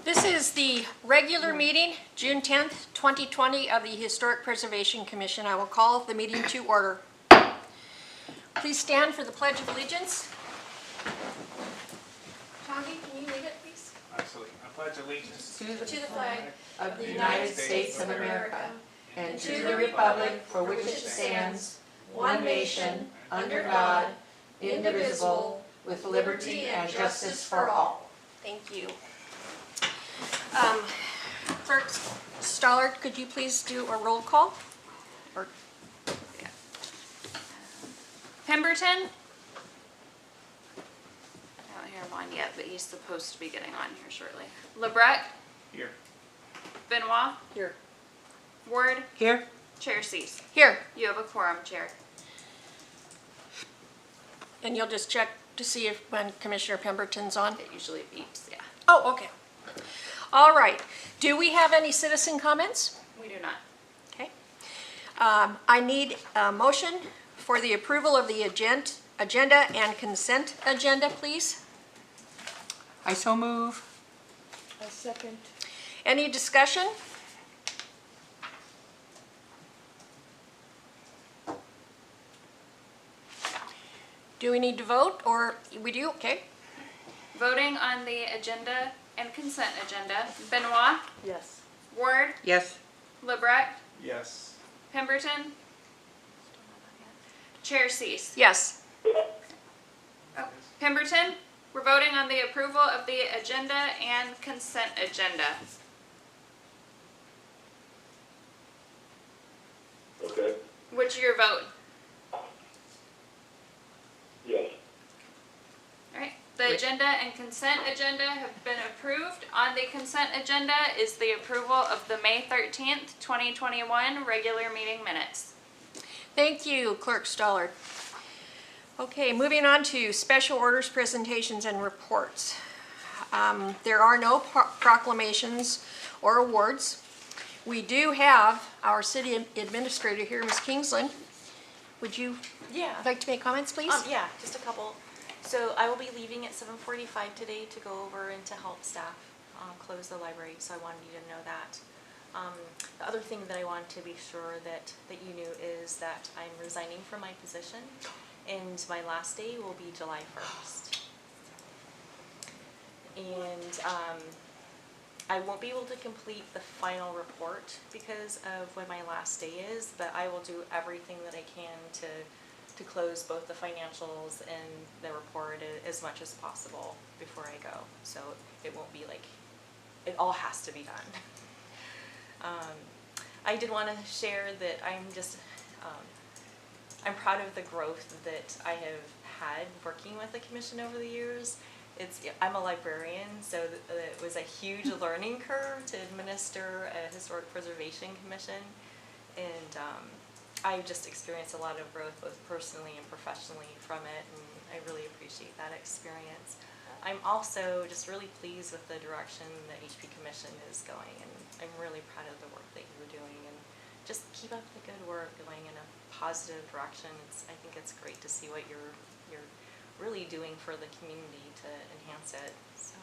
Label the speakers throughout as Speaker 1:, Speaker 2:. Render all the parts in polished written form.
Speaker 1: This is the regular meeting, June 10th, 2020 of the Historic Preservation Commission. I will call the meeting to order. Please stand for the Pledge of Allegiance. Tagi, can you lead it, please?
Speaker 2: Absolutely. I pledge allegiance
Speaker 1: To the flag
Speaker 3: of the United States of America and to the republic for which it stands, one nation, under God, indivisible, with liberty and justice for all.
Speaker 1: Thank you. Clerk Stollard, could you please do a roll call? Or, yeah.
Speaker 4: Pemberton? I don't hear him on yet, but he's supposed to be getting on here shortly. LeBrecq?
Speaker 2: here.
Speaker 4: Benoit?
Speaker 1: Here.
Speaker 4: Ward?
Speaker 3: Here.
Speaker 4: Chair Cease.
Speaker 1: Here.
Speaker 4: You have a quorum, Chair.
Speaker 1: And you'll just check to see if when Commissioner Pemberton's on?
Speaker 4: It usually beeps, yeah.
Speaker 1: Oh, okay. All right. Do we have any citizen comments?
Speaker 4: We do not.
Speaker 1: Okay. I need a motion for the approval of the agenda and consent agenda, please.
Speaker 3: I so move.
Speaker 5: A second.
Speaker 1: Any discussion? Do we need to vote, or we do? Okay.
Speaker 4: Voting on the agenda and consent agenda. Benoit?
Speaker 5: Yes.
Speaker 4: Ward?
Speaker 3: Yes.
Speaker 4: LeBrecq?
Speaker 2: Yes.
Speaker 4: Pemberton? Chair Cease.
Speaker 1: Yes.
Speaker 4: Oh, Pemberton? We're voting on the approval of the agenda and consent agenda.
Speaker 6: Okay,
Speaker 4: What's your vote?
Speaker 6: yes.
Speaker 4: All right, the agenda and consent agenda have been approved. On the consent agenda is the approval of the May 13th, 2021 regular meeting minutes.
Speaker 1: Thank you, Clerk Stollard. Okay, moving on to special orders, presentations, and reports. There are no proclamations or awards. We do have our city administrator here, Ms. Kingsland. Would you
Speaker 7: Yeah.
Speaker 1: like to make comments, please?
Speaker 7: Yeah, just a couple. So I will be leaving at 7:45 today to go over and to help staff close the library, so I wanted you to know that. The other thing that I wanted to be sure that you knew is that I'm resigning from my position, and my last day will be July 1st. And I won't be able to complete the final report because of when my last day is, but I will do everything that I can to close both the financials and the report as much as possible before I go. So it won't be like, it all has to be done. I did want to share that I'm proud of the growth that I have had working with the commission over the years. I'm a librarian, so it was a huge learning curve to administer a historic preservation commission, and I've just experienced a lot of growth both personally and professionally from it, and I really appreciate that experience. I'm also just really pleased with the direction the HP Commission is going, and I'm really proud of the work that you're doing, and just keep up the good work going in a positive direction. I think it's great to see what you're really doing for the community to enhance it. So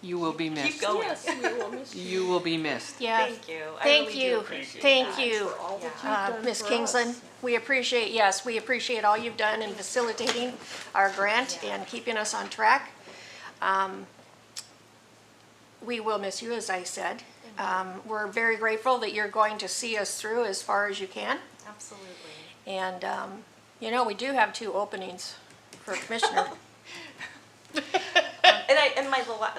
Speaker 3: You will be missed.
Speaker 7: keep going.
Speaker 5: Yes, we will miss you.
Speaker 3: You will be missed.
Speaker 1: Yeah.
Speaker 7: Thank you. I
Speaker 1: Thank
Speaker 7: really
Speaker 1: you.
Speaker 7: do appreciate
Speaker 1: Thank
Speaker 7: that.
Speaker 1: you,
Speaker 5: For all that you've
Speaker 7: Yeah.
Speaker 5: done
Speaker 1: Ms.
Speaker 5: for
Speaker 1: Kingsland.
Speaker 5: us.
Speaker 1: We appreciate all you've done in facilitating our grant
Speaker 7: Yeah.
Speaker 1: and keeping us on track. We will miss you, as I said. We're very grateful that you're going to see us through as far as you can.
Speaker 7: Absolutely.
Speaker 1: And, you know, we do have 2 openings for commissioner.
Speaker 7: And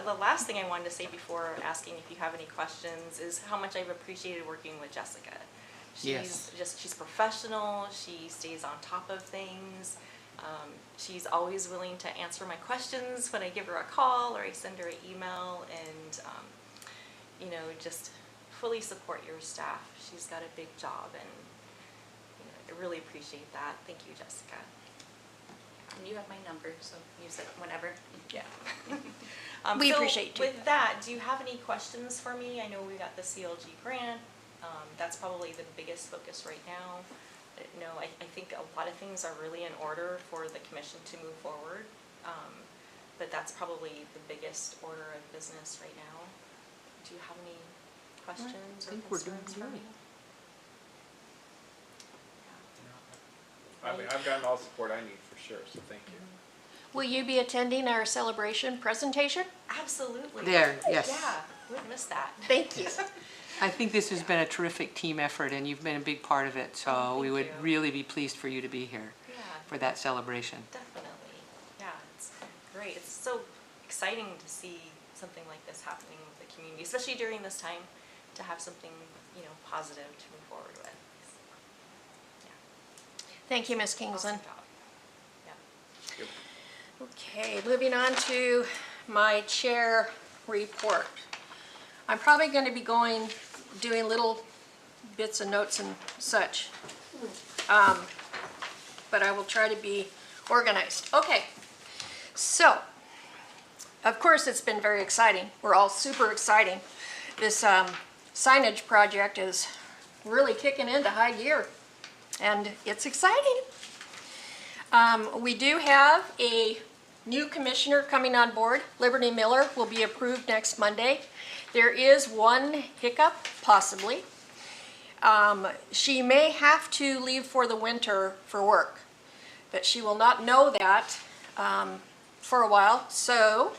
Speaker 7: the last thing I wanted to say before asking if you have any questions is how much I've appreciated working with Jessica.
Speaker 3: Yes.
Speaker 7: She's professional. She stays on top of things. She's always willing to answer my questions when I give her a call or I send her an email, and you know, just fully support your staff. She's got a big job, and you know, I really appreciate that. Thank you, Jessica. And you have my number, so use it whenever.
Speaker 1: Yeah.
Speaker 7: We
Speaker 1: appreciate you.
Speaker 7: With that, do you have any questions for me? I know we got the CLG grant. That's probably the biggest focus right now. I think a lot of things are really in order for the commission to move forward. but that's probably the biggest order of business right now. Do you have any questions or
Speaker 3: think we're doing
Speaker 7: concerns for me?
Speaker 3: good.
Speaker 2: I mean, I've gotten all the support I need for sure, so thank you.
Speaker 1: Will you be attending our celebration presentation?
Speaker 7: Absolutely.
Speaker 3: There, yes.
Speaker 7: Yeah, wouldn't miss that.
Speaker 1: Thank you.
Speaker 3: I think this has been a terrific team effort, and you've been a big part of it, so we would
Speaker 7: you.
Speaker 3: really be pleased for you to be here
Speaker 7: Yeah,
Speaker 3: for that celebration.
Speaker 7: definitely. Yeah, it's great. It's so exciting to see something like this happening with the community, especially during this time, to have something, positive to move forward with.
Speaker 1: Thank you, Ms.
Speaker 7: Awesome
Speaker 1: Kingsland.
Speaker 7: job. Yeah.
Speaker 1: Okay, moving on to my chair report. I'm probably going to be doing little bits and notes and such. But I will try to be organized. Okay, so, of course, it's been very exciting. We're all super exciting. This signage project is really kicking into high gear, and it's exciting. We do have a new commissioner coming on board. Liberty Miller will be approved next Monday. There is one hiccup, possibly. She may have to leave for the winter for work, but she will not know that for a while. So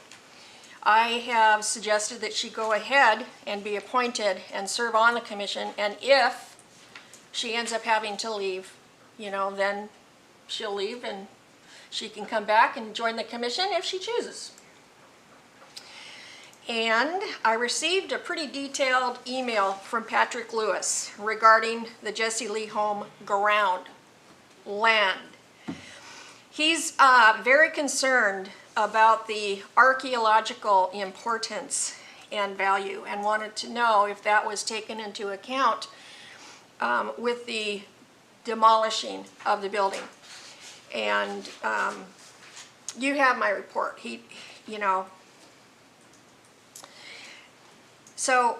Speaker 1: I have suggested that she go ahead and be appointed and serve on the commission, and if she ends up having to leave, then she'll leave and she can come back and join the commission if she chooses. And I received a pretty detailed email from Patrick Lewis regarding the Jesse Lee home ground land. He's very concerned about the archaeological importance and value, and wanted to know if that was taken into account with the demolishing of the building. And you have my report. So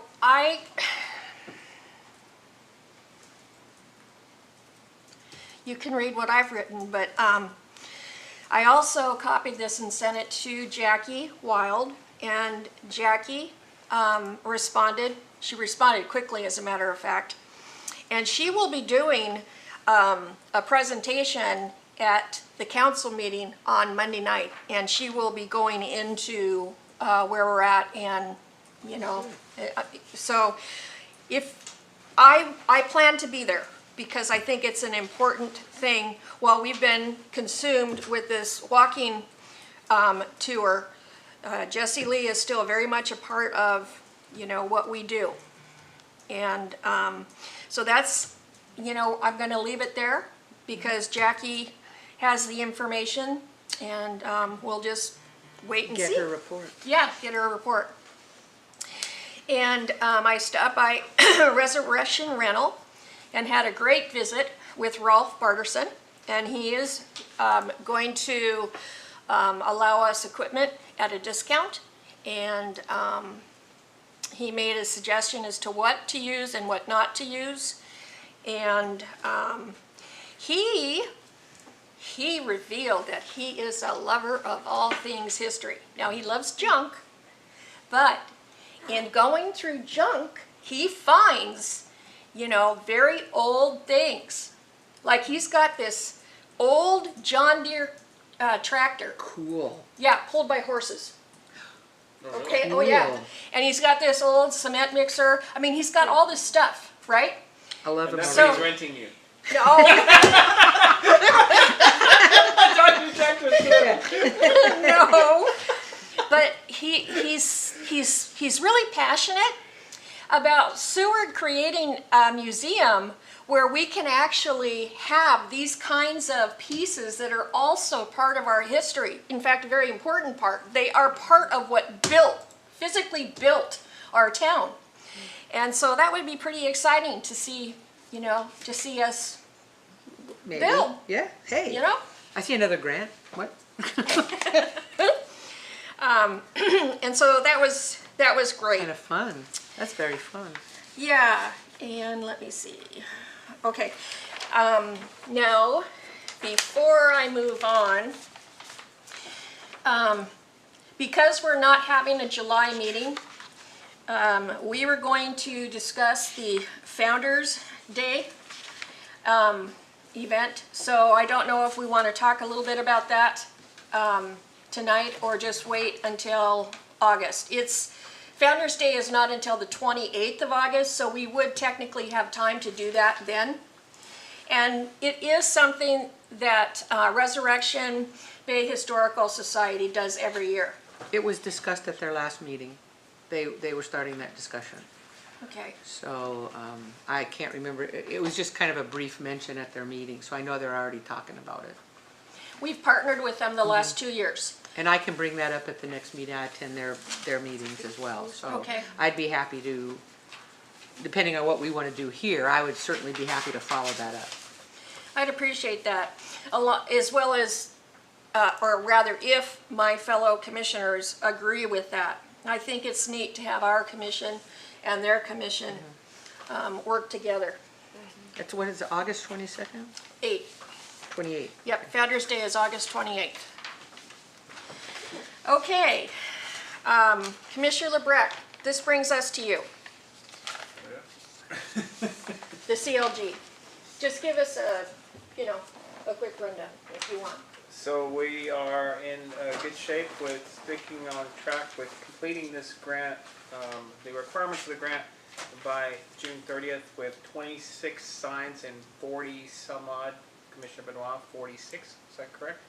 Speaker 1: you can read what I've written, but I also copied this and sent it to Jackie Wild, and Jackie responded. She responded quickly, as a matter of fact. And she will be doing a presentation at the council meeting on Monday night, and she will be going into where we're at, and so if I plan to be there, because I think it's an important thing. While we've been consumed with this walking tour, Jesse Lee is still very much a part of what we do, and so that's I'm going to leave it there because Jackie has the information, and we'll just wait and see.
Speaker 3: Get her report.
Speaker 1: Yeah, get her a report. And I stopped by Resurrection Rental and had a great visit with Rolf Barterson, and he is going to allow us equipment at a discount, and he made a suggestion as to what to use and what not to use, and he revealed that he is a lover of all things history. Now, he loves junk, but in going through junk, he finds, very old things. Like he's got this old John Deere tractor.
Speaker 3: Cool.
Speaker 1: Yeah, pulled by horses. Okay, oh yeah.
Speaker 3: Cool.
Speaker 1: And he's got this old cement mixer. I mean, he's got all this stuff, right?
Speaker 3: I love
Speaker 2: And
Speaker 3: him.
Speaker 2: that's
Speaker 1: So-
Speaker 2: what he's renting you.
Speaker 1: No, no. But he's really passionate about Seward creating a museum where we can actually have these kinds of pieces that are also part of our history. In fact, a very important part. They are part of what physically built our town. And so that would be pretty exciting to see, to see us,
Speaker 3: Maybe.
Speaker 1: Bill.
Speaker 3: Yeah. Hey. I see another grant. What?
Speaker 1: And so that was great.
Speaker 3: Kind of fun. That's very fun.
Speaker 1: Yeah, and let me see. Okay, now, before I move on, because we're not having a July meeting, we were going to discuss the Founders Day event. So I don't know if we want to talk a little bit about that tonight or just wait until August. Founders Day is not until the 28th of August, so we would technically have time to do that then. And it is something that Resurrection Bay Historical Society does every year.
Speaker 3: It was discussed at their last meeting. They were starting that discussion.
Speaker 1: Okay.
Speaker 3: So I can't remember, it was just kind of a brief mention at their meeting, so I know they're already talking about it.
Speaker 1: We've partnered with them the last 2 years.
Speaker 3: And I can bring that up at the next meeting, I attend their meetings as well, so.
Speaker 1: Okay.
Speaker 3: I'd be happy to, depending on what we want to do here, I would certainly be happy to follow that up.
Speaker 1: I'd appreciate that, a lot, as well as, or rather, if my fellow commissioners agree with that. I think it's neat to have our commission and their commission work together.
Speaker 3: It's, when is it, August 22nd?
Speaker 1: 8.
Speaker 3: 28th.
Speaker 1: Yep, Founders Day is August 28th. Okay, Commissioner LeBrecq, this brings us to you. The CLG. Just give us a quick rundown if you want.
Speaker 2: So we are in good shape with sticking on track with completing this grant, the requirements of the grant by June 30th with 26 signs and 40 some odd, Commissioner Benoit, 46, is that correct?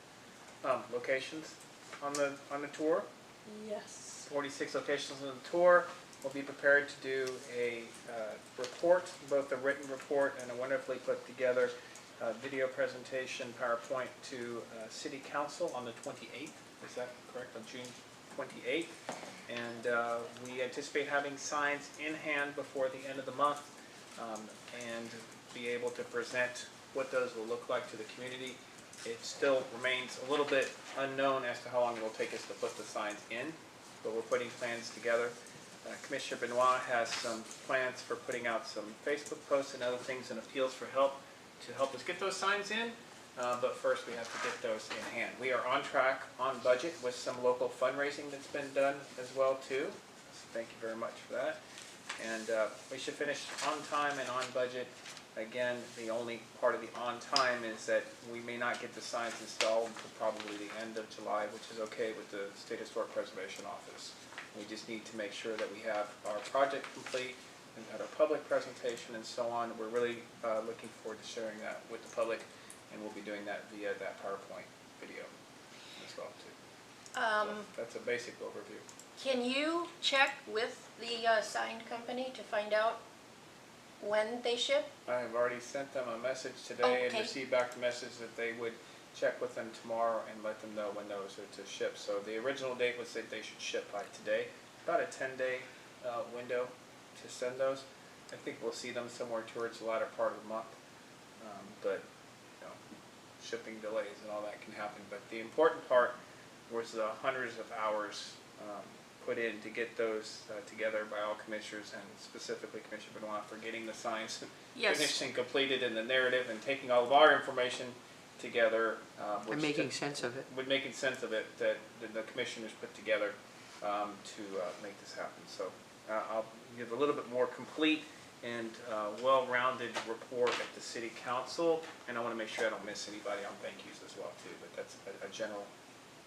Speaker 2: Locations on the tour?
Speaker 5: Yes.
Speaker 2: 46 locations on the tour. We'll be prepared to do a report, both a written report and a wonderfully put together video presentation, PowerPoint to City Council on the 28th. Is that correct? On June 28th. And we anticipate having signs in hand before the end of the month and be able to present what those will look like to the community. It still remains a little bit unknown as to how long it will take us to put the signs in, but we're putting plans together. Commissioner Benoit has some plans for putting out some Facebook posts and other things and appeals for help to help us get those signs in, but first we have to get those in hand. We are on track, on budget, with some local fundraising that's been done as well too. So thank you very much for that. And we should finish on time and on budget. Again, the only part of the on time is that we may not get the signs installed until probably the end of July, which is okay with the State Historic Preservation Office. We just need to make sure that we have our project complete and had our public presentation and so on. We're really looking forward to sharing that with the public, and we'll be doing that via that PowerPoint video as well too. So that's a basic overview.
Speaker 1: Can you check with the sign company to find out when they ship?
Speaker 2: I have already sent them a message today and
Speaker 1: Okay.
Speaker 2: received back the message that they would check with them tomorrow and let them know when those are to ship. So the original date was that they should ship by today, about a 10-day window to send those. I think we'll see them somewhere towards the latter part of the month, but shipping delays and all that can happen. But the important part was the hundreds of hours put in to get those together by all commissioners, and specifically Commissioner Benoit for getting the signs
Speaker 1: Yes.
Speaker 2: finished and completed in the narrative and taking all of our information together.
Speaker 3: And making sense of it.
Speaker 2: With making sense of it that the commissioners put together to make this happen. So I'll give a little bit more complete and well-rounded report at the City Council, and I want to make sure I don't miss anybody on thank yous as well too, but that's a general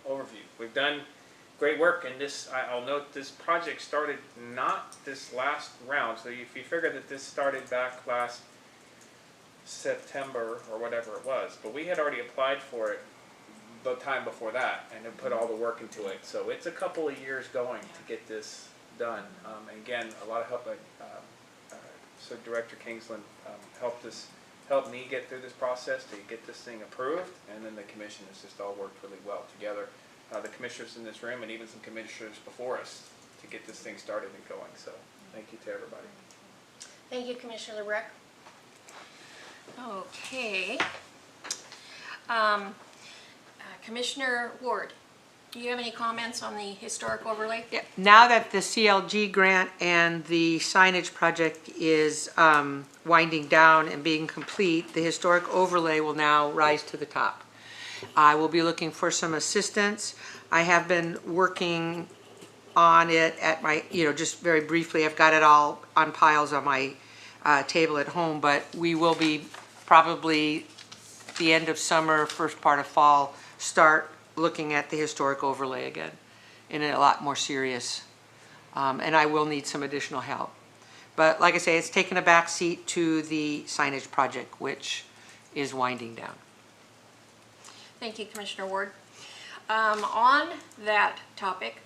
Speaker 2: overview. We've done great work, and I'll note this project started not this last round, so if you figure that this started back last September or whatever it was, but we had already applied for it the time before that and had put all the work into it, so it's a couple of years going to get this done. And again, a lot of help. So Director Kingsland helped me get through this process to get this thing approved, and then the commission has just all worked really well together. The commissioners in this room and even some commissioners before us to get this thing started and going. So thank you to everybody.
Speaker 1: Thank you, Commissioner LeBrecq. Okay. Commissioner Ward, do you have any comments on the historic overlay?
Speaker 3: Yeah. Now that the CLG grant and the signage project is winding down and being complete, the historic overlay will now rise to the top. I will be looking for some assistance. I have been working on it at my, just very briefly, I've got it all on piles on my table at home, but we will be probably the end of summer, first part of fall, start looking at the historic overlay again in a lot more serious. And I will need some additional help. But like I say, it's taken a back seat to the signage project, which is winding down.
Speaker 1: Thank you, Commissioner Ward. On that topic,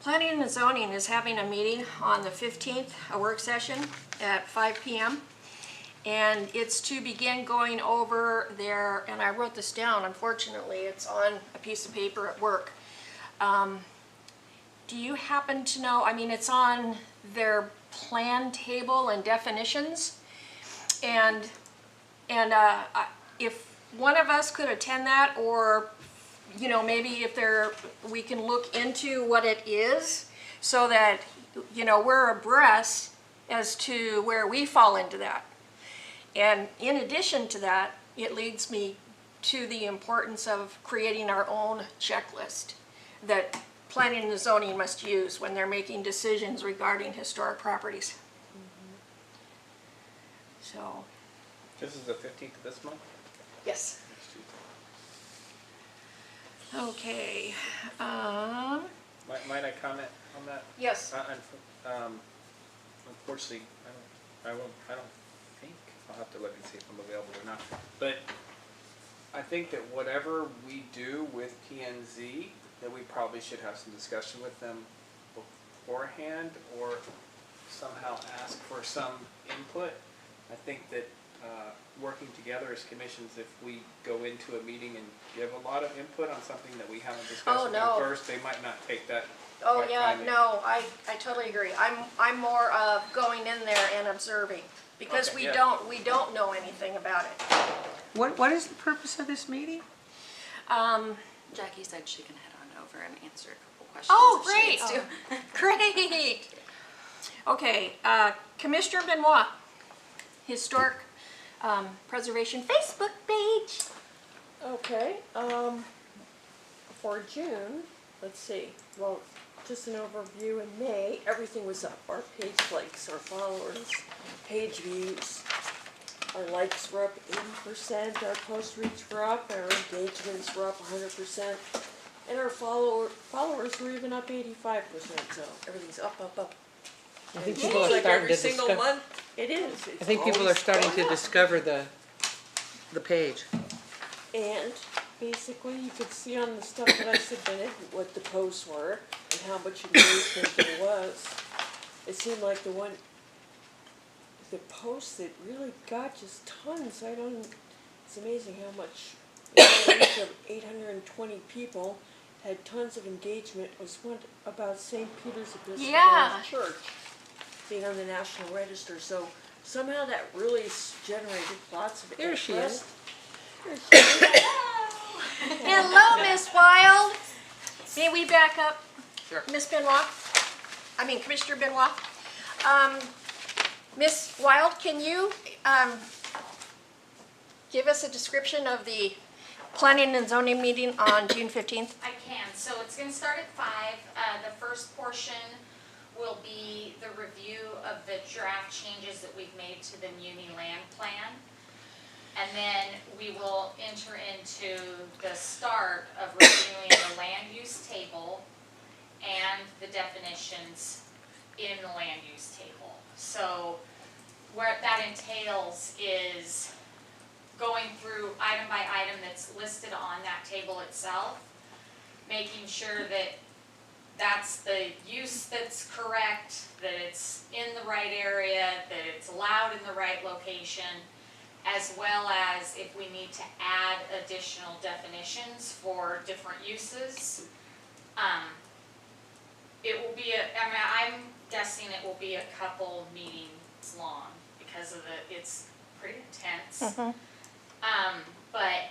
Speaker 1: Planning and Zoning is having a meeting on the 15th, a work session at 5 p.m. And it's to begin going over their, and I wrote this down, unfortunately, it's on a piece of paper at work. Do you happen to know, it's on their plan table and definitions. And if one of us could attend that, or maybe if we can look into what it is so that, we're abreast as to where we fall into that. And in addition to that, it leads me to the importance of creating our own checklist that planning and zoning must use when they're making decisions regarding historic properties. So,
Speaker 2: This is the 15th of this month?
Speaker 1: yes.
Speaker 2: Next Tuesday.
Speaker 1: Okay.
Speaker 2: Might I comment on that?
Speaker 1: Yes.
Speaker 2: Unfortunately, I don't think, I'll have to look and see if I'm available or not. But I think that whatever we do with P&Z, that we probably should have some discussion with them beforehand, or somehow ask for some input. I think that working together as commissions, if we go into a meeting and give a lot of input on something that we haven't discussed with them first, they might not take that.
Speaker 1: Oh,
Speaker 2: quite
Speaker 1: yeah,
Speaker 2: kindly.
Speaker 1: no, I totally agree. I'm more of going in there and observing, because
Speaker 2: Okay,
Speaker 1: we
Speaker 2: yeah.
Speaker 1: don't know anything about it.
Speaker 3: What is the purpose of this meeting?
Speaker 4: Jackie said she can head on over and answer a couple questions.
Speaker 1: Oh,
Speaker 4: if she
Speaker 1: great.
Speaker 4: needs to.
Speaker 1: Great. Okay, Commissioner Benoit, Historic Preservation Facebook page.
Speaker 5: Okay, for June, let's see, well, just an overview in May, everything was up. Our page likes, our followers, page views. Our likes were up 80%, our post reach were up, our engagements were up 100%, and our followers were even up 85%, so everything's up.
Speaker 3: I think
Speaker 5: It
Speaker 3: people
Speaker 5: seems
Speaker 3: are
Speaker 5: like
Speaker 3: starting
Speaker 5: every
Speaker 3: to
Speaker 5: single
Speaker 3: discover.
Speaker 5: month, it is.
Speaker 3: I think people are starting to discover the page.
Speaker 5: And basically, you could see on the stuff that I submitted what the posts were and how much engagement there was. It seemed like the post that really got just tons. It's amazing how much. Each of 820 people had tons of engagement. Was one about St. Peter's Episcopal
Speaker 1: Yeah.
Speaker 5: Church being on the National Register. So somehow that really generated lots of
Speaker 3: There she
Speaker 5: interest.
Speaker 3: is.
Speaker 5: There she is.
Speaker 1: Hello, Miss Wild. May we back up?
Speaker 3: Sure.
Speaker 1: Miss Benoit? Commissioner Benoit. Miss Wild, can you give us a description of the planning and zoning meeting on June 15th?
Speaker 8: I can. So it's going to start at 5. The first portion will be the review of the draft changes that we've made to the Muni land plan. And then we will enter into the start of reviewing the land use table and the definitions in the land use table. So what that entails is going through item by item that's listed on that table itself, making sure that that's the use that's correct, that it's in the right area, that it's allowed in the right location, as well as if we need to add additional definitions for different uses. It will be I'm guessing it will be a couple meetings long because of it's pretty intense. But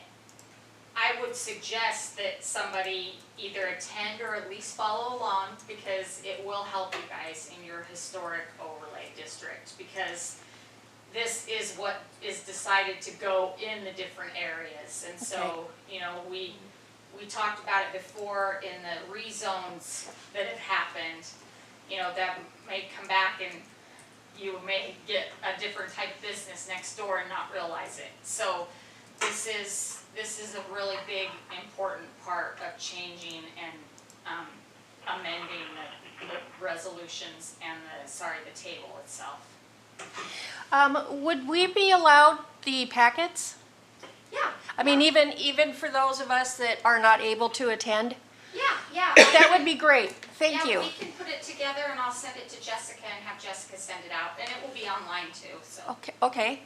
Speaker 8: I would suggest that somebody either attend or at least follow along, because it will help you guys in your historic overlay district, because this is what is decided to go in the different areas. And so, you know, we talked about it before in the rezones that have happened, you know, that may come back and you may get a different type of business next door and not realize it. So this is a really big, important part of changing and amending the resolutions and the table itself.
Speaker 1: Would we be allowed the packets?
Speaker 8: Yeah.
Speaker 1: I mean, even for those of us that are not able to attend?
Speaker 8: Yeah.
Speaker 1: That would be great. Thank
Speaker 8: Yeah,
Speaker 1: you.
Speaker 8: we can put it together and I'll send it to Jessica and have Jessica send it out, and it will be online too, so.
Speaker 1: Okay.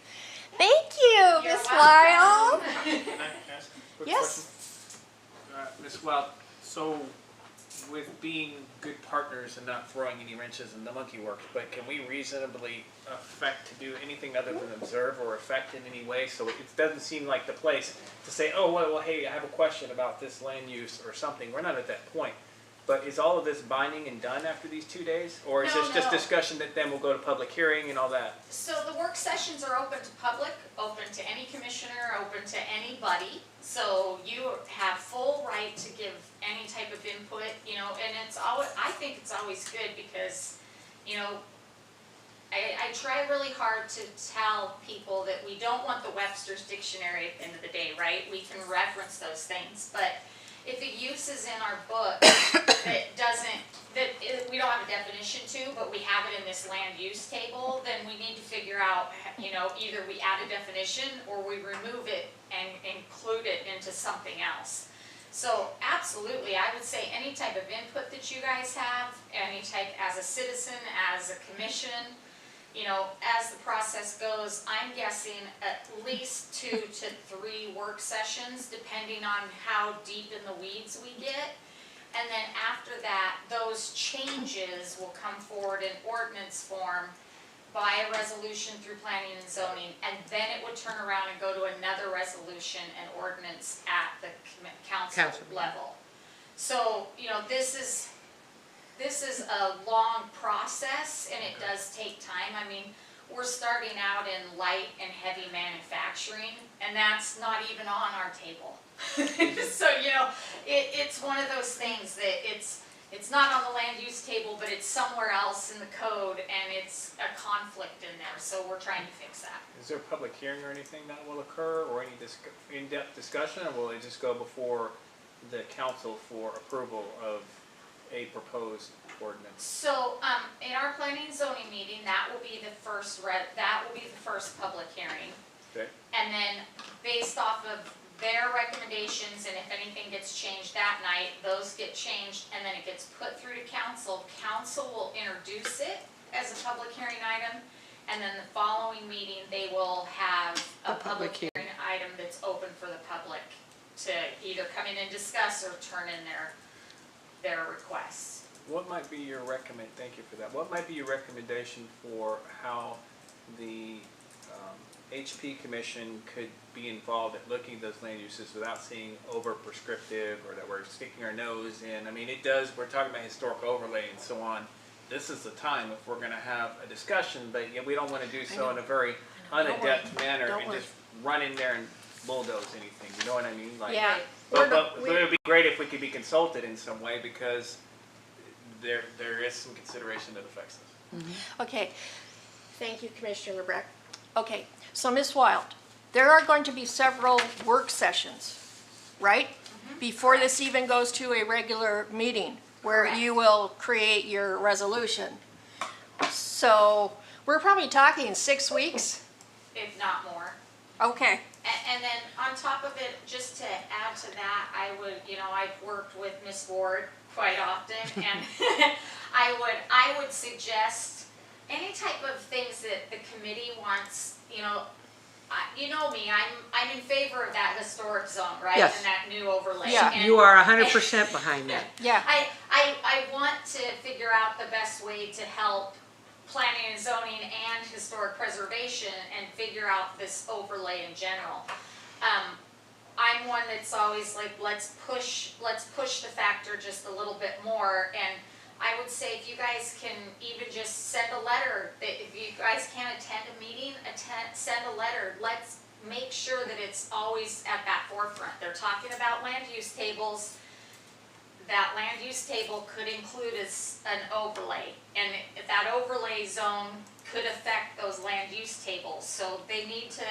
Speaker 1: Thank you,
Speaker 8: You're
Speaker 1: Miss
Speaker 8: welcome.
Speaker 1: Lyle.
Speaker 2: Can I ask a quick
Speaker 1: Yes.
Speaker 2: question? Ms. Wild, so with being good partners and not throwing any wrenches in the monkey works, but can we reasonably affect to do anything other than observe or affect in any way? So it doesn't seem like the place to say, oh, well, hey, I have a question about this land use or something. We're not at that point. But is all of this binding and done after these 2 days? Or is
Speaker 8: No,
Speaker 2: this just
Speaker 8: no.
Speaker 2: discussion that then will go to public hearing and all that?
Speaker 8: So the work sessions are open to public, open to any commissioner, open to anybody. So you have full right to give any type of input, you know, and it's always, I think it's always good because, you know, I try really hard to tell people that we don't want the Webster's Dictionary at the end of the day, right? We can reference those things, but if a use is in our book that doesn't, we don't have a definition to, but we have it in this land use table, then we need to figure out, you know, either we add a definition or we remove it and include it into something else. So absolutely, I would say any type of input that you guys have, any type as a citizen, as a commission, you know, as the process goes, I'm guessing at least 2 to 3 work sessions, depending on how deep in the weeds we get. And then after that, those changes will come forward in ordinance form by a resolution through planning and zoning, and then it would turn around and go to another resolution and ordinance at the council level. So, you know, this is a long process, and it does take time. I mean, we're starting out in light and heavy manufacturing, and that's not even on our table. So, you know, it's one of those things that it's not on the land use table, but it's somewhere else in the code, and it's a conflict in there, so we're trying to fix that.
Speaker 2: Is there a public hearing or anything that will occur, or any in-depth discussion, or will it just go before the council for approval of a proposed ordinance?
Speaker 8: So, in our planning and zoning meeting, that will be the first public hearing.
Speaker 2: Okay.
Speaker 8: And then, based off of their recommendations, and if anything gets changed that night, those get changed, and then it gets put through to council. Council will introduce it as a public hearing item, and then the following meeting, they will have a public hearing item that's open for the public to either come in and discuss or turn in their requests.
Speaker 2: What might be your thank you for that. What might be your recommendation for how the HP Commission could be involved at looking at those land uses without seeing over prescriptive or that we're sticking our nose in? I mean, we're talking about historic overlay and so on. This is the time if we're going to have a discussion, but yet we don't want to do so in a very unadept manner and just run in there and bulldoze anything. You know what I mean? Like,
Speaker 1: Yeah.
Speaker 2: But it would be great if we could be consulted in some way, because there is some consideration that affects us.
Speaker 1: Okay. Thank you, Commissioner Breck. Okay, so Ms. Wild, there are going to be several work sessions, right? Before this even goes to a regular meeting where
Speaker 8: Correct.
Speaker 1: you will create your resolution. So we're probably talking 6 weeks?
Speaker 8: If not more.
Speaker 1: Okay.
Speaker 8: And then on top of it, just to add to that, I've worked with Ms. Ward quite often, and I would suggest any type of things that the committee wants, you know me, I'm in favor of that historic zone, right?
Speaker 3: Yes.
Speaker 8: And that new overlay.
Speaker 1: Yeah.
Speaker 8: And
Speaker 3: You are 100% behind that.
Speaker 1: Yeah.
Speaker 8: I want to figure out the best way to help planning and zoning and historic preservation and figure out this overlay in general. I'm one that's always like, let's push the factor just a little bit more, and I would say if you guys can even just send a letter, that if you guys can't attend a meeting, send a letter. Let's make sure that it's always at that forefront. They're talking about land use tables. That land use table could include an overlay, and if that overlay zone could affect those land use tables. So they need to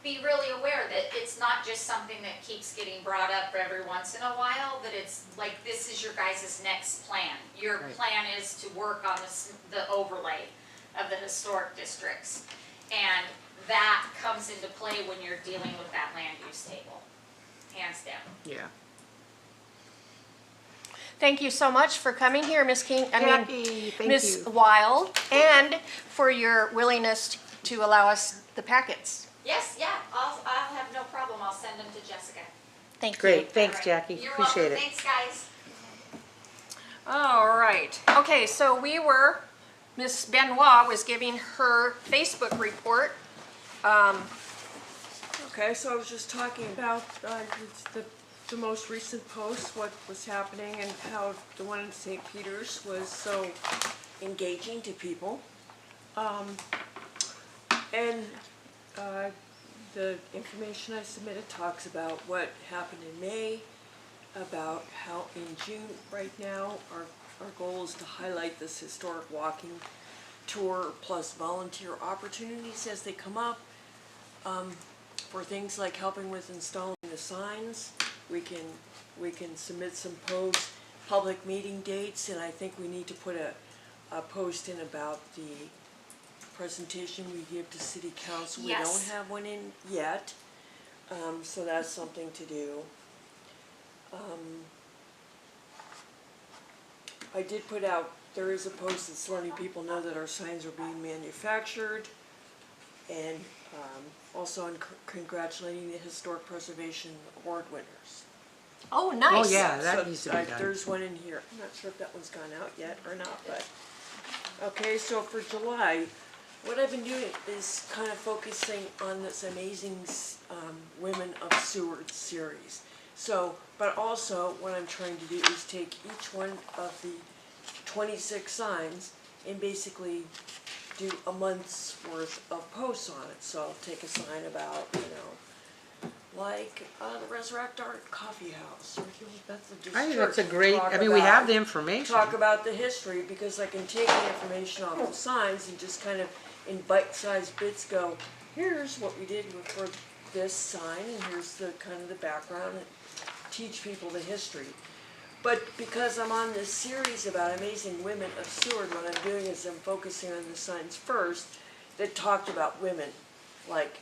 Speaker 8: be really aware that it's not just something that keeps getting brought up every once in a while, that it's like, this is your guys' next plan. Your plan is to work on the overlay of the historic districts. And that comes into play when you're dealing with that land use table, hands down.
Speaker 3: Yeah.
Speaker 1: Thank you so much for coming here, Ms. King,
Speaker 3: Jackie, thank
Speaker 1: Ms.
Speaker 3: you.
Speaker 1: Wild, and for your willingness to allow us the packets.
Speaker 8: Yes, yeah, I'll have no problem. I'll send them to Jessica.
Speaker 1: Thank you.
Speaker 3: Great, thanks,
Speaker 8: All right.
Speaker 3: Jackie.
Speaker 8: You're
Speaker 3: Appreciate
Speaker 8: welcome.
Speaker 3: it.
Speaker 8: Thanks, guys.
Speaker 1: All right. Okay, so Miss Benoit was giving her Facebook report.
Speaker 5: Okay, so I was just talking about the most recent post, what was happening, and how the one in St. Peter's was so engaging to people. The information I submitted talks about what happened in May, about how in June right now our goal is to highlight this historic walking tour plus volunteer opportunities as they come up. For things like helping with installing the signs, we can submit some public meeting dates, and I think we need to put a post in about the presentation we give to City Council.
Speaker 8: Yes.
Speaker 5: We don't have one in yet, so that's something to do. I did put out, there is a post that's letting people know that our signs are being manufactured, and also congratulating the Historic Preservation Award winners.
Speaker 1: Oh, nice.
Speaker 3: Oh, yeah, that
Speaker 5: So,
Speaker 3: needs to be done.
Speaker 5: There's one in here. I'm not sure if that one's gone out yet or not, but. Okay, so for July, what I've been doing is kind of focusing on this amazing Women of Seward series. So, but also what I'm trying to do is take each one of the 26 signs and basically do a month's worth of posts on it. So I'll take a sign about, like the Resurrect Art Coffee House, or that's a
Speaker 3: I think
Speaker 5: church.
Speaker 3: that's a great,
Speaker 5: Talk
Speaker 3: I mean, we have
Speaker 5: about-
Speaker 3: the information.
Speaker 5: Talk about the history, because I can take the information off the signs and just kind of in bite-sized bits go, here's what we did for this sign, and here's the kind of the background, and teach people the history. But because I'm on this series about amazing women of Seward, what I'm doing is I'm focusing on the signs first that talked about women, like,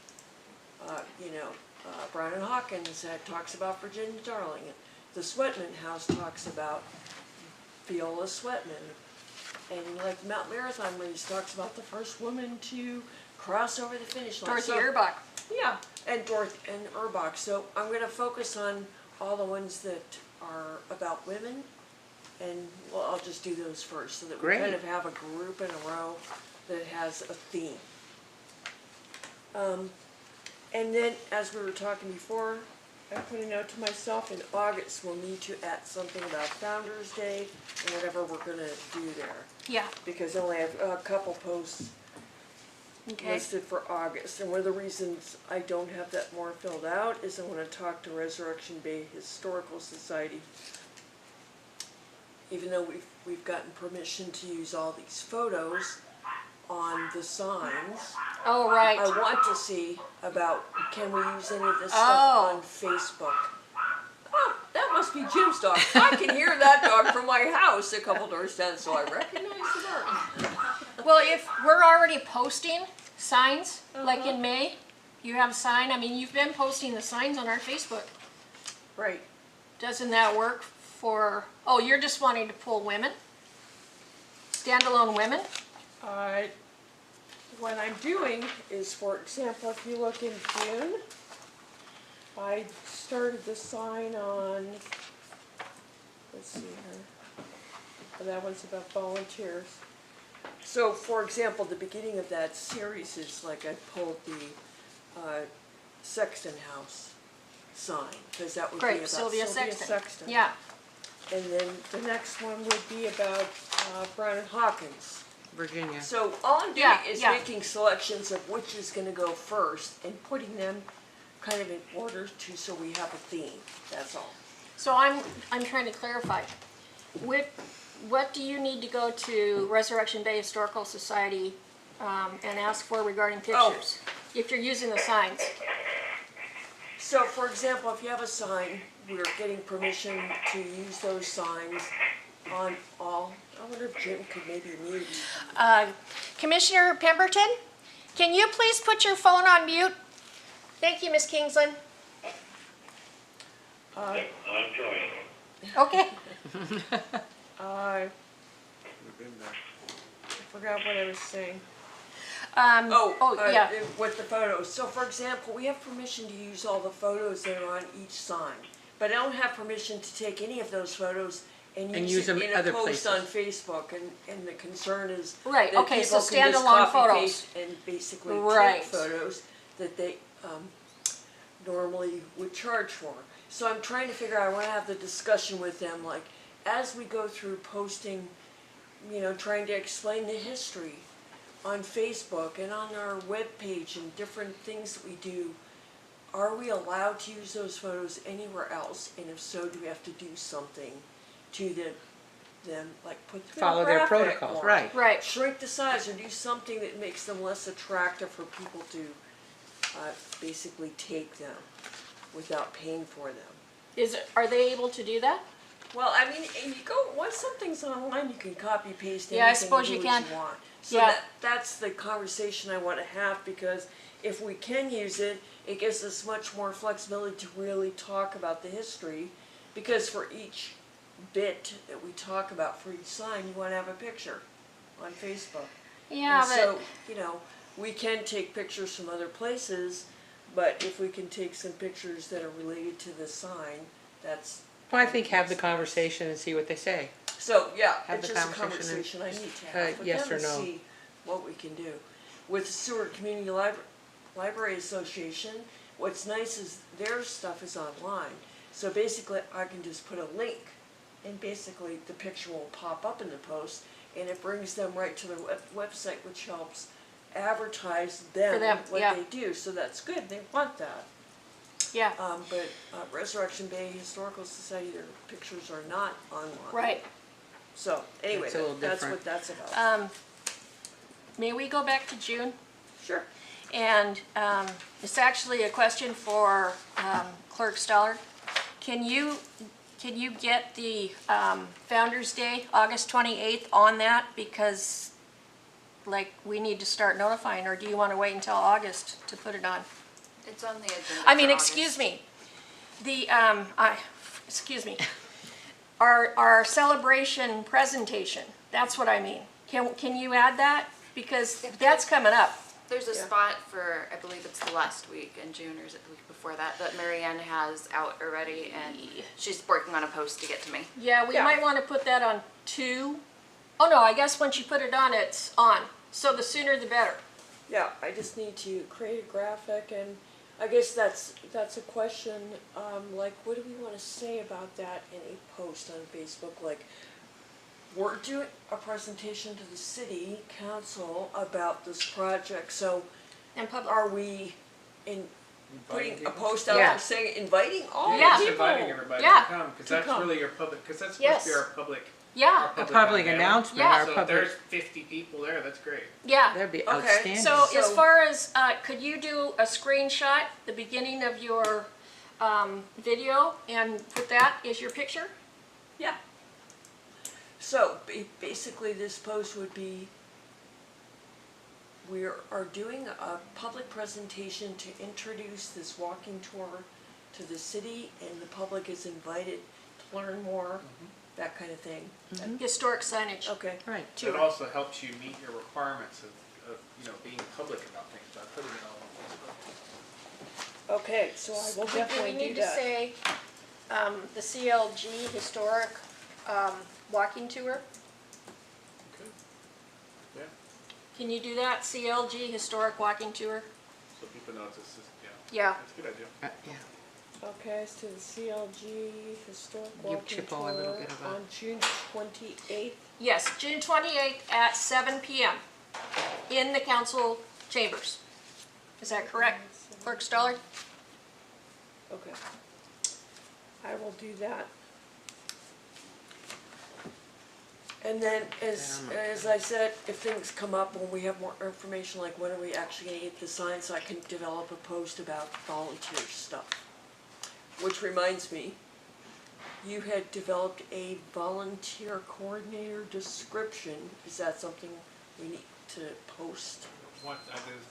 Speaker 5: Brown and Hawkins talks about Virginia Darling. The Sweatman House talks about Viola Sweatman. And like Mount Marathon Race talks about the first woman to cross over the finish line.
Speaker 1: Dorothy
Speaker 5: So-
Speaker 1: Urbach.
Speaker 5: Yeah, and Dorothy and Urbach. So I'm going to focus on all the ones that are about women, and well, I'll just do those first so that we kind
Speaker 3: Great.
Speaker 5: of have a group in a row that has a theme. And then, as we were talking before, I put a note to myself, in August we'll need to add something about Founder's Day and whatever we're going to do there,
Speaker 1: Yeah,
Speaker 5: because I only have a couple posts
Speaker 1: okay.
Speaker 5: listed for August. And one of the reasons I don't have that more filled out is I want to talk to Resurrection Bay Historical Society. Even though we've gotten permission to use all these photos on the signs,
Speaker 1: Oh, right.
Speaker 5: I want to see about, can we use any of this
Speaker 1: Oh.
Speaker 5: stuff on Facebook? Oh, that must be Jim's dog. I can hear that dog from my house a couple doors down, so I recognize the dog.
Speaker 1: Well, if we're already posting signs, like in May, you have a sign, I mean, you've been posting the signs on our Facebook.
Speaker 5: Right.
Speaker 1: Doesn't that work for, oh, you're just wanting to pull women? Standalone women?
Speaker 5: What I'm doing is, for example, if you look in June, I started the sign on, let's see here, oh, that one's about volunteers. So, for example, the beginning of that series is like I pulled the Sexton House sign, because that would be
Speaker 1: Great,
Speaker 5: about
Speaker 1: Sylvia Sexton. Yeah,
Speaker 5: And then the next one would be about Brown and Hawkins.
Speaker 3: Virginia.
Speaker 5: So all I'm doing
Speaker 1: Yeah,
Speaker 5: is
Speaker 1: yeah.
Speaker 5: making selections of which is gonna go first and putting them kind of in order to, so we have a theme, that's all.
Speaker 1: So I'm trying to clarify. What do you need to go to Resurrection Bay Historical Society and ask for regarding
Speaker 5: Oh.
Speaker 1: pictures? If you're using the signs.
Speaker 5: So for example, if you have a sign, we're getting permission to use those signs on all, I wonder if Jim could maybe mute.
Speaker 1: Commissioner Pemberton, can you please put your phone on mute? Thank you, Ms. Kingsland.
Speaker 6: I'm trying.
Speaker 1: Okay.
Speaker 5: I forgot what I was saying.
Speaker 1: Yeah.
Speaker 5: With the photos. So for example, we have permission to use all the photos that are on each sign. But I don't have permission to take any of those photos and
Speaker 3: And
Speaker 5: use
Speaker 3: use
Speaker 5: it
Speaker 3: them
Speaker 5: in a
Speaker 3: other
Speaker 5: post
Speaker 3: places.
Speaker 5: on Facebook. And the concern is
Speaker 1: Right,
Speaker 5: that
Speaker 1: okay, so
Speaker 5: people can just
Speaker 1: standalone
Speaker 5: copy
Speaker 1: photos.
Speaker 5: paste and basically
Speaker 1: Right.
Speaker 5: take photos that they normally would charge for. So I'm trying to figure out, I want to have the discussion with them, like, as we go through posting, you know, trying to explain the history on Facebook and on our webpage and different things that we do, are we allowed to use those photos anywhere else? And if so, do we have to do something to them, like put the
Speaker 3: Follow their
Speaker 5: graphic
Speaker 3: protocols,
Speaker 5: on,
Speaker 3: right.
Speaker 1: Right.
Speaker 5: shrink the size, or do something that makes them less attractive for people to basically take them without paying for them.
Speaker 1: Are they able to do that?
Speaker 5: Well, I mean, and you go, once something's online, you can copy paste
Speaker 1: Yeah, I
Speaker 5: anything
Speaker 1: suppose
Speaker 5: and
Speaker 1: you
Speaker 5: do what
Speaker 1: can.
Speaker 5: you want. So
Speaker 1: Yeah.
Speaker 5: that's the conversation I want to have, because if we can use it, it gives us much more flexibility to really talk about the history, because for each bit that we talk about for each sign, you want to have a picture on Facebook.
Speaker 1: Yeah,
Speaker 5: And so, you know, we can take pictures from other places, but if we can take some pictures that are related to the sign, that's,
Speaker 3: Well, I think have the conversation and see what they say.
Speaker 5: so, yeah,
Speaker 3: Have
Speaker 5: it's
Speaker 3: the
Speaker 5: just a
Speaker 3: conversation
Speaker 5: conversation I need to have with
Speaker 3: yes
Speaker 5: them
Speaker 3: or
Speaker 5: to
Speaker 3: no.
Speaker 5: see what we can do. With the Seward Community Library Association, what's nice is their stuff is online. So basically, I can just put a link, and basically the picture will pop up in the post, and it brings them right to their website, which helps advertise them,
Speaker 1: them,
Speaker 5: what
Speaker 1: yeah.
Speaker 5: they do. So that's good, they want that.
Speaker 1: yeah,
Speaker 5: But Resurrection Bay Historical Society, their pictures are not online.
Speaker 1: right.
Speaker 5: So anyway,
Speaker 3: It's a little
Speaker 5: that's
Speaker 3: different.
Speaker 5: what that's about.
Speaker 1: May we go back to June?
Speaker 5: Sure.
Speaker 1: And it's actually a question for Clerk Stollard. Can you get the Founder's Day, August 28th on that? Because, like, we need to start notifying, or do you want to wait until August to put it on?
Speaker 4: It's on the agenda.
Speaker 1: I mean,
Speaker 4: for
Speaker 1: excuse
Speaker 4: August.
Speaker 1: me. The, excuse me. Our celebration presentation, that's what I mean. Can you add that? Because that's coming up.
Speaker 4: There's a
Speaker 5: Yeah.
Speaker 4: spot for, I believe it's the last week in June, or is it the week before that Marianne has out already, and she's working on a post to get to me.
Speaker 1: Yeah, we
Speaker 5: Yeah.
Speaker 1: might want to put that on 2. Oh, no, I guess once you put it on, it's on. So the sooner the better.
Speaker 5: Yeah, I just need to create a graphic, and I guess that's a question, like, what do we want to say about that in a post on Facebook? Like, we're doing a presentation to the city council about this project, so
Speaker 1: And public.
Speaker 5: are we putting a
Speaker 2: people.
Speaker 5: post out
Speaker 3: Yeah.
Speaker 5: there saying, inviting all
Speaker 1: Yeah.
Speaker 2: Just
Speaker 5: people?
Speaker 2: inviting everybody
Speaker 1: Yeah.
Speaker 2: to come, because
Speaker 5: To
Speaker 2: that's
Speaker 5: come.
Speaker 2: really your public, because that's supposed
Speaker 1: Yes.
Speaker 2: to be our public.
Speaker 1: Yeah,
Speaker 3: A public announcement,
Speaker 1: Yeah.
Speaker 3: our
Speaker 2: So if
Speaker 3: public,
Speaker 2: there's 50 people there, that's great.
Speaker 1: yeah.
Speaker 3: that'd be
Speaker 5: Okay,
Speaker 3: outstanding.
Speaker 1: So as
Speaker 5: So-
Speaker 1: far as, could you do a screenshot, the beginning of your video, and put that as your picture?
Speaker 5: Yeah. So basically, this post would be, we are doing a public presentation to introduce this walking tour to the city, and the public is invited to learn more, that kind of thing.
Speaker 1: Historic signage.
Speaker 5: Okay.
Speaker 3: Right.
Speaker 2: It also helps you meet your requirements of being public about things, about putting it all on Facebook.
Speaker 5: Okay, so I will
Speaker 1: We
Speaker 5: definitely do
Speaker 1: need to
Speaker 5: that.
Speaker 1: say, the CLG Historic Walking Tour.
Speaker 2: Okay. Yeah,
Speaker 1: Can you do that, CLG Historic Walking Tour?
Speaker 2: so people know it's just, yeah,
Speaker 1: Yeah.
Speaker 2: that's a good idea.
Speaker 3: Yeah.
Speaker 5: Okay, so the CLG Historic
Speaker 3: Give
Speaker 5: Walking
Speaker 3: Chippo a little
Speaker 5: Tour
Speaker 3: bit of a-
Speaker 5: on June 28th.
Speaker 1: Yes, June 28th at 7 PM in the council chambers. Is that correct, Clerk Stoller?
Speaker 5: Okay. I will do that. And then, as I said, if things come up when we have more information, like when are we actually gonna get the sign, so I can develop a post about volunteer stuff. Which reminds me, you had developed a volunteer coordinator description. Is that something we need to post?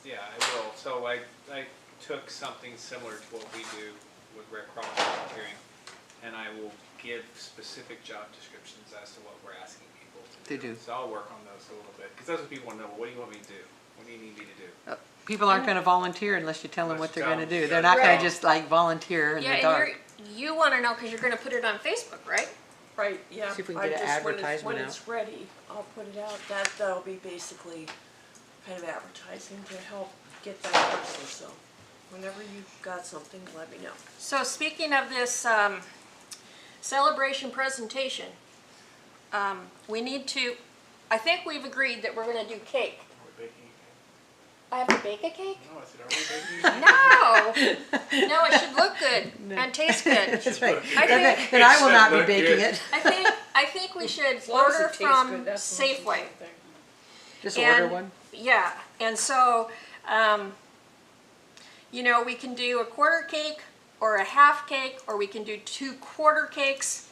Speaker 2: Yeah, I will. So I took something similar to what we do with Red Cross volunteering, and I will give specific job descriptions as to what we're asking people to do. So I'll work on those a little bit, because that's what people want to know. What do you want me to do? What do you need me to do?
Speaker 3: People aren't gonna volunteer unless you tell them what
Speaker 2: Unless
Speaker 3: they're
Speaker 2: you tell
Speaker 3: gonna
Speaker 2: them.
Speaker 3: do. They're not gonna
Speaker 1: Right.
Speaker 3: just like volunteer in
Speaker 1: Yeah,
Speaker 3: the dark.
Speaker 1: and you wanna know, cause you're gonna put it on Facebook, right?
Speaker 5: Right, yeah.
Speaker 3: See if we can
Speaker 5: I
Speaker 3: get an
Speaker 5: just-
Speaker 3: advertisement
Speaker 5: When
Speaker 3: out.
Speaker 5: it's ready, I'll put it out. That'll be basically kind of advertising to help get that person, so whenever you've got something, let me know.
Speaker 1: So speaking of this, celebration presentation, we need to, I think we've agreed that we're gonna do cake.
Speaker 2: Are we baking
Speaker 1: I have to bake a cake?
Speaker 2: again? No, I said, are we baking again?
Speaker 1: No, no, it should look good and taste good.
Speaker 3: That's right.
Speaker 1: I think,
Speaker 3: Then I will not be
Speaker 2: Look
Speaker 3: baking
Speaker 2: good.
Speaker 3: it.
Speaker 1: I think we should
Speaker 5: As long as
Speaker 1: order
Speaker 5: it tastes
Speaker 1: from
Speaker 5: good, that's the most
Speaker 1: Safeway.
Speaker 5: important thing.
Speaker 3: Just
Speaker 1: And-
Speaker 3: order one.
Speaker 1: Yeah, and so, you know, we can do a quarter cake or a half cake, or we can do 2 quarter cakes.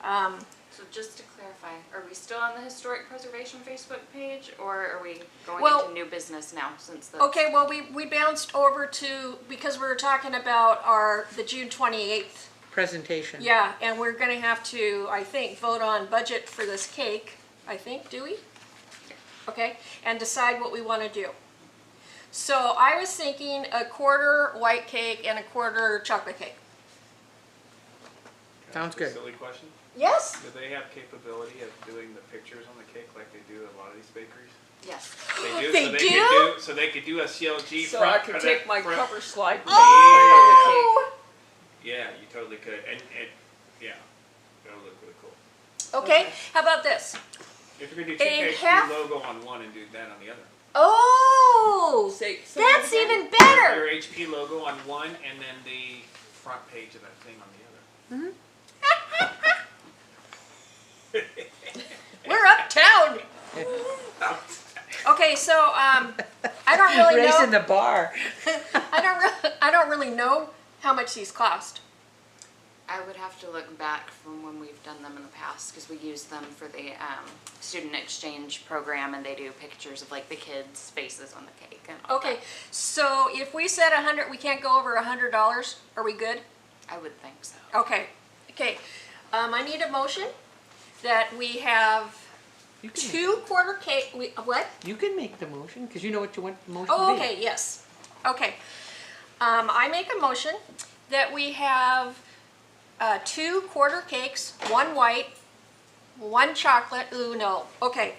Speaker 4: So just to clarify, are we still on the Historic Preservation Facebook page, or are we going
Speaker 1: Well-
Speaker 4: into new business now since the?
Speaker 1: Okay, well, we bounced over to, because we were talking about the June 28th.
Speaker 3: Presentation.
Speaker 1: Yeah, and we're gonna have to, I think, vote on budget for this cake, I think, do we? Okay, and decide what we wanna do. So I was thinking a quarter white cake and a quarter chocolate cake.
Speaker 2: Can I
Speaker 3: Sounds
Speaker 2: ask a
Speaker 3: good.
Speaker 2: Silly question.
Speaker 1: Yes?
Speaker 2: Do they have capability of doing the pictures on the cake like they do at a lot of these bakeries?
Speaker 4: Yes.
Speaker 2: They do.
Speaker 1: They
Speaker 2: so they
Speaker 1: do?
Speaker 2: Could do. So they could do a CLG
Speaker 5: So
Speaker 2: front.
Speaker 5: I could take my
Speaker 2: front-
Speaker 5: cover slide and
Speaker 1: Oh!
Speaker 2: Yeah, you totally could, and yeah, that'll look really cool.
Speaker 1: Okay, how about this?
Speaker 2: If you're gonna do two
Speaker 1: A
Speaker 2: cakes,
Speaker 1: half-
Speaker 2: do logo on one and do that on the other.
Speaker 1: Oh!
Speaker 5: Say
Speaker 1: That's
Speaker 5: that again.
Speaker 1: even better!
Speaker 2: Your HP logo on one, and then the front page of that thing on the other.
Speaker 1: We're uptown! Okay, so, I don't really
Speaker 3: Raising
Speaker 1: know,
Speaker 3: the bar.
Speaker 1: I don't really know how much these cost.
Speaker 4: I would have to look back from when we've done them in the past, because we use them for the student exchange program, and they do pictures of like the kids' faces on the cake and all
Speaker 1: Okay,
Speaker 4: that.
Speaker 1: so if we said 100, we can't go over $100, are we good?
Speaker 4: I would think so.
Speaker 1: Okay, I need a motion that we have
Speaker 3: You can,
Speaker 1: 2 quarter cake, what?
Speaker 3: you can make the motion, because you know what you want the motion
Speaker 1: Oh,
Speaker 3: to be.
Speaker 1: okay, yes, okay. I make a motion that we have 2 quarter cakes, 1 white, 1 chocolate, ooh, no, okay.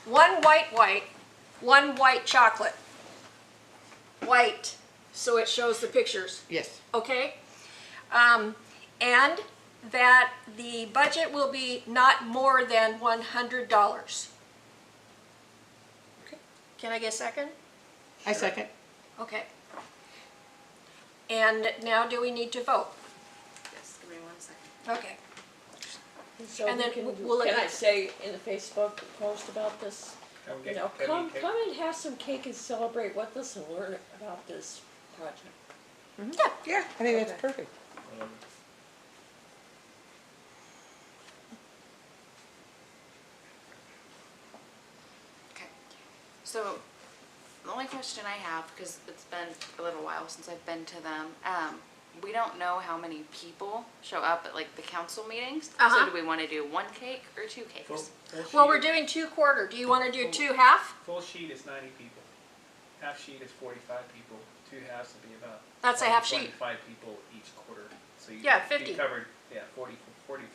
Speaker 1: 1 white, 1 white chocolate. White, so it shows the pictures.
Speaker 3: Yes.
Speaker 1: Okay? And that the budget will be not more than $100.
Speaker 3: Okay.
Speaker 1: Can I get a second?
Speaker 3: I second.
Speaker 1: Okay. And now do we need to vote?
Speaker 4: Yes, give me 1 second.
Speaker 1: Okay.
Speaker 5: So
Speaker 1: And
Speaker 5: we
Speaker 1: then
Speaker 5: can,
Speaker 1: we'll look
Speaker 5: can I
Speaker 1: at-
Speaker 5: say in the Facebook post about this?
Speaker 2: Can we
Speaker 5: You
Speaker 2: get-
Speaker 5: know,
Speaker 2: can we
Speaker 5: come
Speaker 2: get-
Speaker 5: and have some cake and celebrate with us and learn about this project.
Speaker 3: Yeah, I think that's
Speaker 5: Okay.
Speaker 3: perfect.
Speaker 4: Okay. So the only question I have, because it's been a little while since I've been to them, we don't know how many people show up at like the council meetings.
Speaker 1: Uh-huh.
Speaker 4: So do we want to do 1 cake or 2 cakes?
Speaker 2: Full
Speaker 1: Well,
Speaker 2: sheet-
Speaker 1: we're doing 2 quarter. Do you want to do 2 half?
Speaker 2: Full sheet is 90 people. Half sheet is 45 people. 2 halves would be about.
Speaker 1: That's a half sheet.
Speaker 2: 25 people each quarter. So you
Speaker 1: Yeah,
Speaker 2: you
Speaker 1: 50.
Speaker 2: covered 40,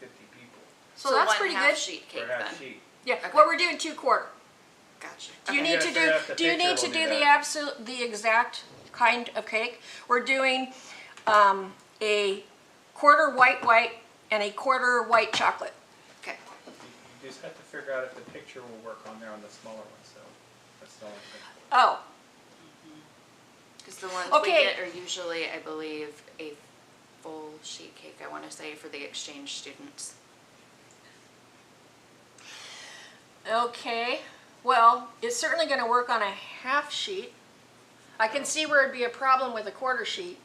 Speaker 2: 50 people
Speaker 1: So that's
Speaker 4: 1
Speaker 1: pretty
Speaker 4: half
Speaker 1: good.
Speaker 4: sheet cake
Speaker 2: per half
Speaker 4: then.
Speaker 2: sheet.
Speaker 1: Yeah,
Speaker 4: Okay.
Speaker 1: well, we're doing 2 quarter.
Speaker 4: Gotcha.
Speaker 1: Do you
Speaker 4: Okay.
Speaker 1: need
Speaker 2: Yeah,
Speaker 1: to
Speaker 2: so that's
Speaker 1: do,
Speaker 2: the
Speaker 1: do you
Speaker 2: picture
Speaker 1: need to
Speaker 2: will
Speaker 1: do
Speaker 2: do
Speaker 1: the
Speaker 2: that.
Speaker 1: the exact kind of cake? We're doing, a quarter white, and a quarter white chocolate.
Speaker 4: Okay.
Speaker 2: You just have to figure out if the picture will work on there on the smaller ones, so that's the only thing.
Speaker 1: Oh,
Speaker 4: Because the ones
Speaker 1: Okay.
Speaker 4: we get are usually, I believe, a full sheet cake, I want to say, for the exchange students.
Speaker 1: okay. Well, it's certainly gonna work on a half sheet. I can see where it'd be a problem with a quarter sheet.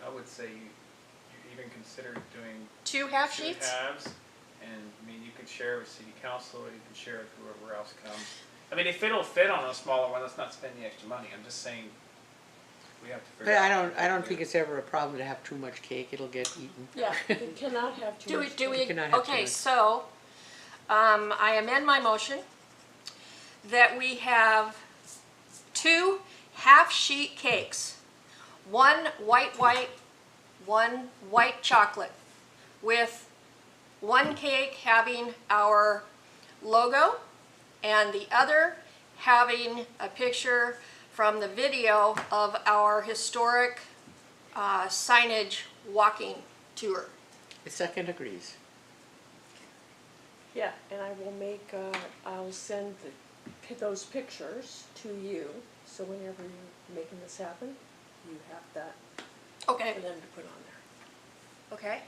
Speaker 2: I would say you even consider doing
Speaker 1: Two half
Speaker 2: two
Speaker 1: sheets?
Speaker 2: halves, and I mean, you could share with city council, or you can share with whoever else comes. I mean, if it'll fit on a smaller one, let's not spend the extra money, I'm just saying, we have to figure
Speaker 3: But
Speaker 2: out.
Speaker 3: I don't think it's ever a problem to have too much cake, it'll get eaten.
Speaker 5: Yeah, you cannot have too
Speaker 1: Do we,
Speaker 5: much.
Speaker 1: do we,
Speaker 3: cannot have too
Speaker 1: okay,
Speaker 3: much.
Speaker 1: so, I amend my motion that we have 2 half-sheet cakes. One white, one white chocolate, with one cake having our logo and the other having a picture from the video of our historic signage walking tour.
Speaker 3: The second agrees.
Speaker 5: Yeah, and I will make, I'll send those pictures to you, so whenever you're making this happen, you have that
Speaker 1: Okay,
Speaker 5: for them to put on there.
Speaker 1: okay.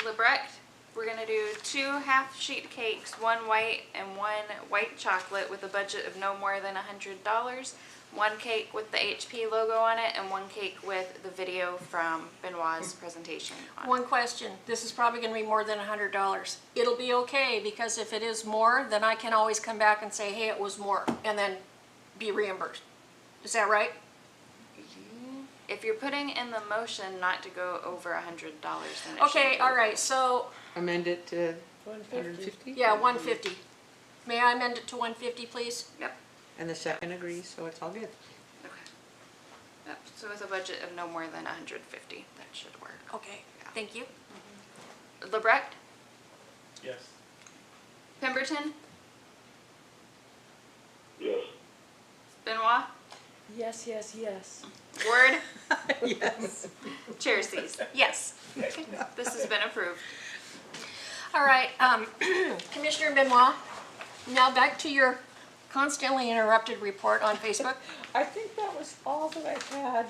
Speaker 4: Lebrecht, we're gonna do 2 half-sheet cakes, one white and one white chocolate with a budget of no more than $100. One cake with the HP logo on it, and one cake with the video from Benoit's presentation on it.
Speaker 1: One question, this is probably gonna be more than $100. It'll be okay, because if it is more, then I can always come back and say, hey, it was more, and then be reimbursed. Is that right?
Speaker 4: If you're putting in the motion not to go over $100, then it
Speaker 1: Okay,
Speaker 4: should
Speaker 1: all right, so,
Speaker 3: Amend it to
Speaker 5: 150.
Speaker 3: 150?
Speaker 1: yeah, 150. May I amend it to 150, please?
Speaker 4: Yep.
Speaker 3: And the second agrees, so it's all good.
Speaker 4: Okay. Yep. So with a budget of no more than 150, that should work.
Speaker 1: Okay, thank you.
Speaker 4: Lebrecht,
Speaker 2: Yes.
Speaker 4: Pemberton,
Speaker 6: Yes.
Speaker 4: Benoit,
Speaker 5: Yes, yes, yes.
Speaker 4: Ward,
Speaker 3: Yes.
Speaker 4: Chair sees.
Speaker 1: Yes.
Speaker 4: This has been approved.
Speaker 1: All right, Commissioner Benoit, now back to your constantly interrupted report on Facebook.
Speaker 5: I think that was all that I had.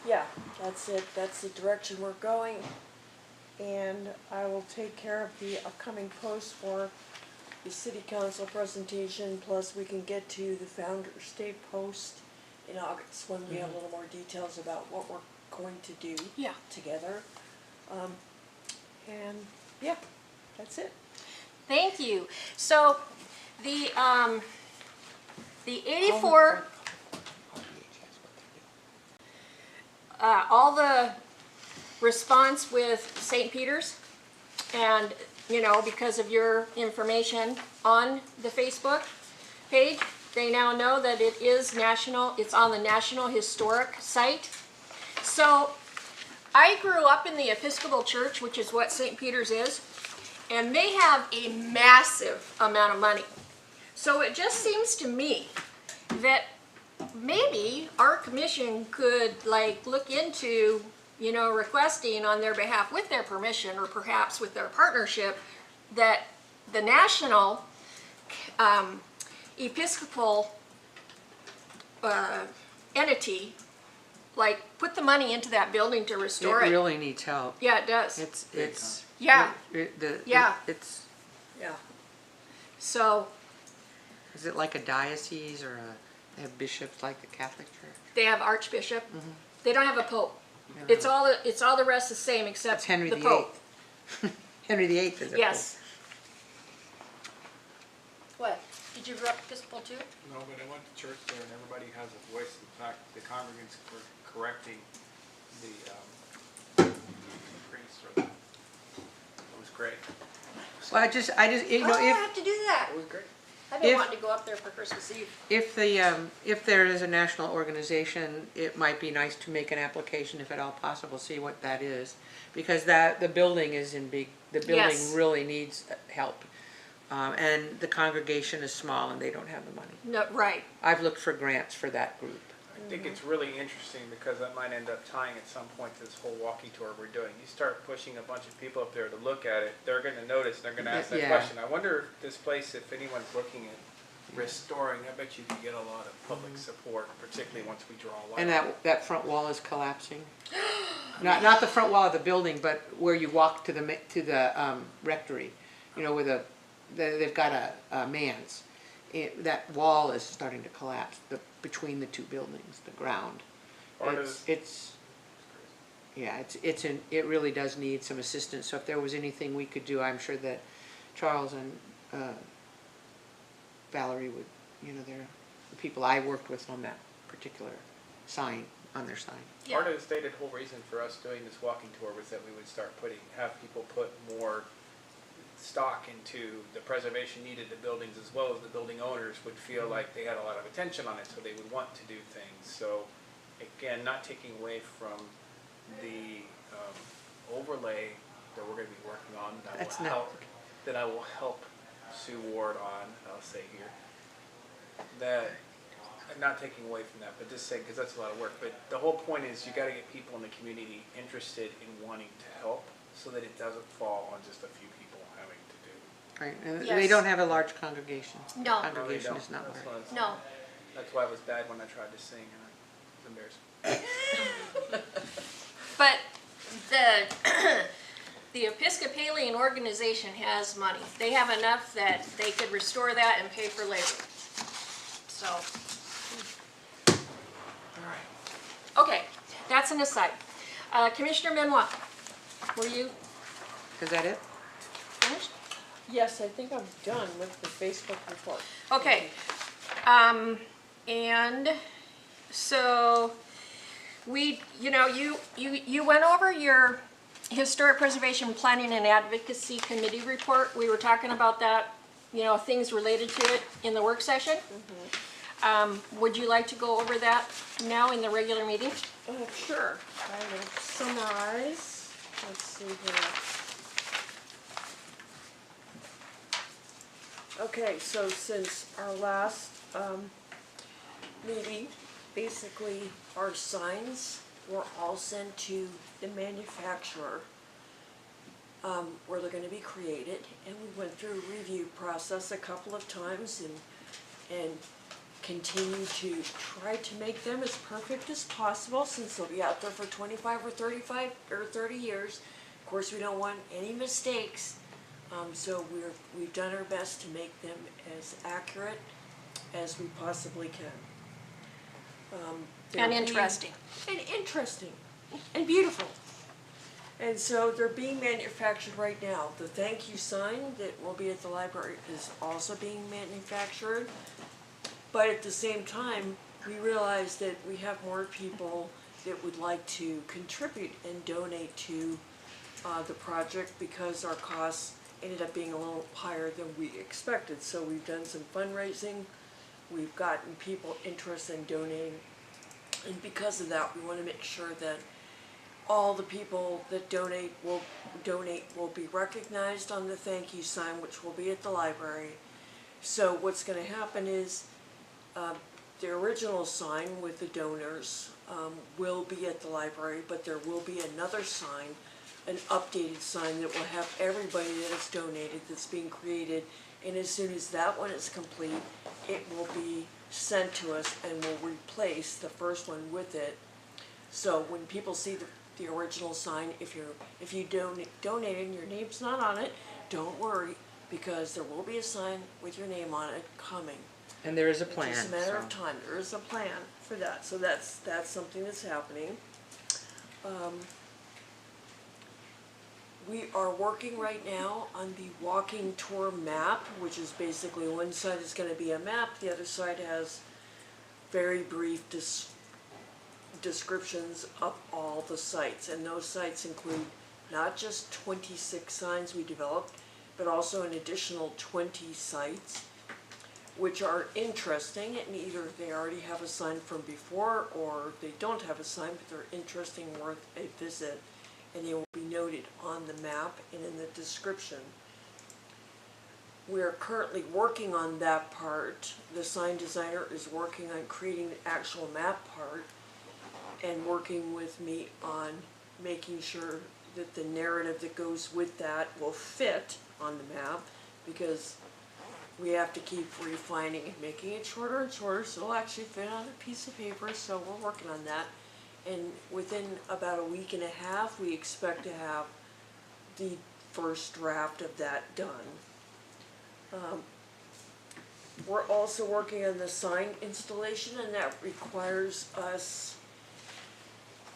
Speaker 5: Yeah, that's it. That's the direction we're going. And I will take care of the upcoming post for the city council presentation, plus we can get to the Founder's Day post in August when we have a little more details about what we're going to do
Speaker 1: Yeah.
Speaker 5: together. And yeah, that's it.
Speaker 1: Thank you. So, the 84, all the response with St. Peter's, and, you know, because of your information on the Facebook page, they now know that it is national, it's on the National Historic Site. So, I grew up in the Episcopal Church, which is what St. Peter's is, and they have a massive amount of money. So it just seems to me that maybe our commission could like look into, you know, requesting on their behalf with their permission or perhaps with their partnership that the national Episcopal entity like put the money into that building to restore
Speaker 3: It
Speaker 1: it.
Speaker 3: really needs help.
Speaker 1: Yeah, it does.
Speaker 3: It's.
Speaker 1: Yeah. Yeah.
Speaker 3: It's,
Speaker 5: Yeah.
Speaker 1: So
Speaker 3: is it like a diocese or they have bishops like the Catholic Church?
Speaker 1: they have archbishop. They don't have a pope.
Speaker 3: Yeah.
Speaker 1: It's all the rest the same except
Speaker 3: It's Henry
Speaker 1: the
Speaker 3: VIII.
Speaker 1: pope.
Speaker 3: Henry VIII is a
Speaker 1: Yes. What? Did you grow up Episcopal too?
Speaker 9: No, but I went to church there and everybody has a voice. In fact, the congregants were correcting the priest or the,
Speaker 2: It was great.
Speaker 3: Well, I just, you know,
Speaker 1: I have to do that.
Speaker 2: It was great.
Speaker 1: I've been
Speaker 3: if-
Speaker 1: wanting to go up there for Christmas Eve.
Speaker 3: if there is a national organization, it might be nice to make an application if at all possible, see what that is. Because the building is the building
Speaker 1: Yes.
Speaker 3: really needs help. And the congregation is small and they don't have the money.
Speaker 1: No, right.
Speaker 3: I've looked for grants for that group.
Speaker 2: I think it's really interesting because that might end up tying at some point to this whole walking tour we're doing. You start pushing a bunch of people up there to look at it, they're gonna notice, they're gonna ask that
Speaker 3: Yeah.
Speaker 2: question. I wonder if this place, if anyone's looking at restoring, I bet you could get a lot of public support, particularly once we draw a line.
Speaker 3: And that front wall is collapsing. Not the front wall of the building, but where you walk to the rectory, you know, where they've got a manse. That wall is starting to collapse, between the two buildings, the ground. It really does need some assistance, so if there was anything we could do, I'm sure that Charles and Valerie would, you know, they're the people I worked with on that particular sign, on their sign.
Speaker 2: Part of the stated whole reason for us doing this walking tour was that we would start have people put more stock into the preservation needed the buildings, as well as the building owners would feel like they had a lot of attention on it, so they would want to do things. So again, not taking away from the overlay that we're going to be working on, that I will help Sue Ward on, I'll say here, that not taking away from that, but just saying, because that's a lot of work, but the whole point is you got to get people in the community interested in wanting to help so that it doesn't fall on just a few people having to do.
Speaker 3: Right, and
Speaker 1: Yes.
Speaker 3: they don't have a large congregation.
Speaker 1: No.
Speaker 3: Congregation is not
Speaker 2: That's
Speaker 3: large.
Speaker 2: why
Speaker 1: No.
Speaker 2: That's why it was bad when I tried to sing, and it was embarrassing.
Speaker 1: But the Episcopalian organization has money. They have enough that they could restore that and pay for labor. So,
Speaker 3: All right.
Speaker 1: okay, that's an aside. Commissioner Benoit, were you
Speaker 3: Is that it?
Speaker 1: finished?
Speaker 5: Yes, I think I'm done with the Facebook report.
Speaker 1: Okay, and so you went over your Historic Preservation Planning and Advocacy Committee report. We were talking about that, things related to it in the work session. Would you like to go over that now in the regular meeting?
Speaker 5: Sure. I will summarize. Let's see here. Okay, so since our last meeting, basically our signs were all sent to the manufacturer where they're going to be created, and we went through a review process a couple of times and continue to try to make them as perfect as possible, since they'll be out there for 25 or 35 or 30 years. Of course, we don't want any mistakes, so we've done our best to make them as accurate as we possibly can.
Speaker 1: And interesting.
Speaker 5: And interesting and beautiful. And so they're being manufactured right now. The thank you sign that will be at the library is also being manufactured. But at the same time, we realize that we have more people that would like to contribute and donate to the project, because our costs ended up being a little higher than we expected. So we've done some fundraising, we've gotten people interested in donating, and because of that, we want to make sure that all the people that donate will be recognized on the thank you sign, which will be at the library. So what's going to happen is the original sign with the donors will be at the library, but there will be another sign, an updated sign that will have everybody that has donated that's being created, and as soon as that one is complete, it will be sent to us and will replace the first one with it. So when people see the original sign, if you donated and your name's not on it, don't worry, because there will be a sign with your name on it coming.
Speaker 3: And there is a plan.
Speaker 5: It's just a matter
Speaker 3: so.
Speaker 5: of time. There is a plan for that. So that's something that's happening. We are working right now on the walking tour map, which is basically one side is going to be a map, the other side has very brief descriptions of all the sites. And those sites include not just 26 signs we developed, but also an additional 20 sites, which are interesting, and either they already have a sign from before or they don't have a sign, but they're interesting, worth a visit, and they will be noted on the map and in the description. we're currently working on that part. The sign designer is working on creating the actual map part and working with me on making sure that the narrative that goes with that will fit on the map, because we have to keep refining and making it shorter and shorter so it'll actually fit on a piece of paper, so we're working on that. And within about a week and a half, we expect to have the first draft of that done. We're also working on the sign installation, and that requires us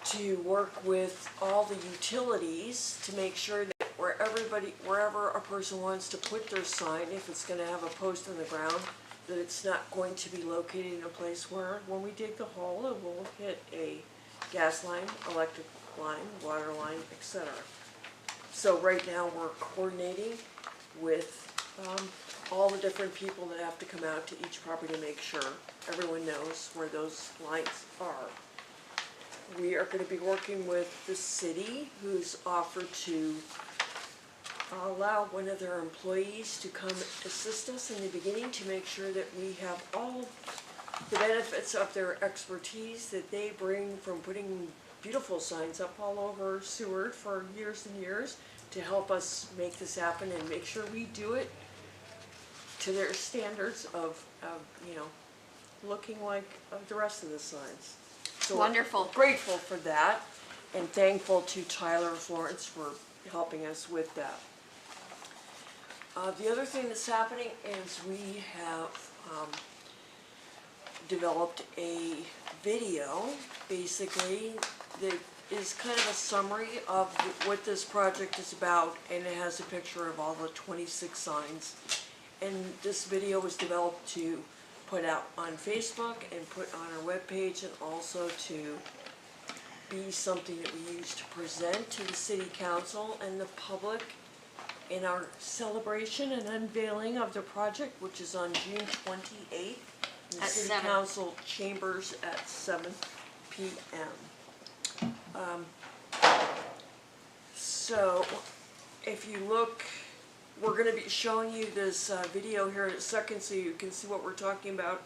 Speaker 5: to work with all the utilities to make sure that wherever a person wants to put their sign, if it's gonna have a post in the ground, that it's not going to be located in a place where, when we dig the hole, it will hit a gas line, electric line, water line, etc. So right now, we're coordinating with all the different people that have to come out to each property to make sure everyone knows where those lines are. We are going to be working with the city, who's offered to allow one of their employees to come assist us in the beginning to make sure that we have all the benefits of their expertise that they bring from putting beautiful signs up all over Seward for years and years, to help us make this happen and make sure we do it to their standards of looking like the rest of the signs. So
Speaker 1: Wonderful.
Speaker 5: we're grateful for that, and thankful to Tyler and Florence for helping us with that. The other thing that's happening is we have developed a video, basically, that is kind of a summary of what this project is about, and it has a picture of all the 26 signs. And this video was developed to put out on Facebook and put on our webpage, and also to be something that we use to present to the city council and the public in our celebration and unveiling of the project, which is on June 28th in the
Speaker 1: At
Speaker 5: city
Speaker 1: 7.
Speaker 5: council chambers at 7 p.m. So if you look, we're going to be showing you this video here in a second so you can see what we're talking about.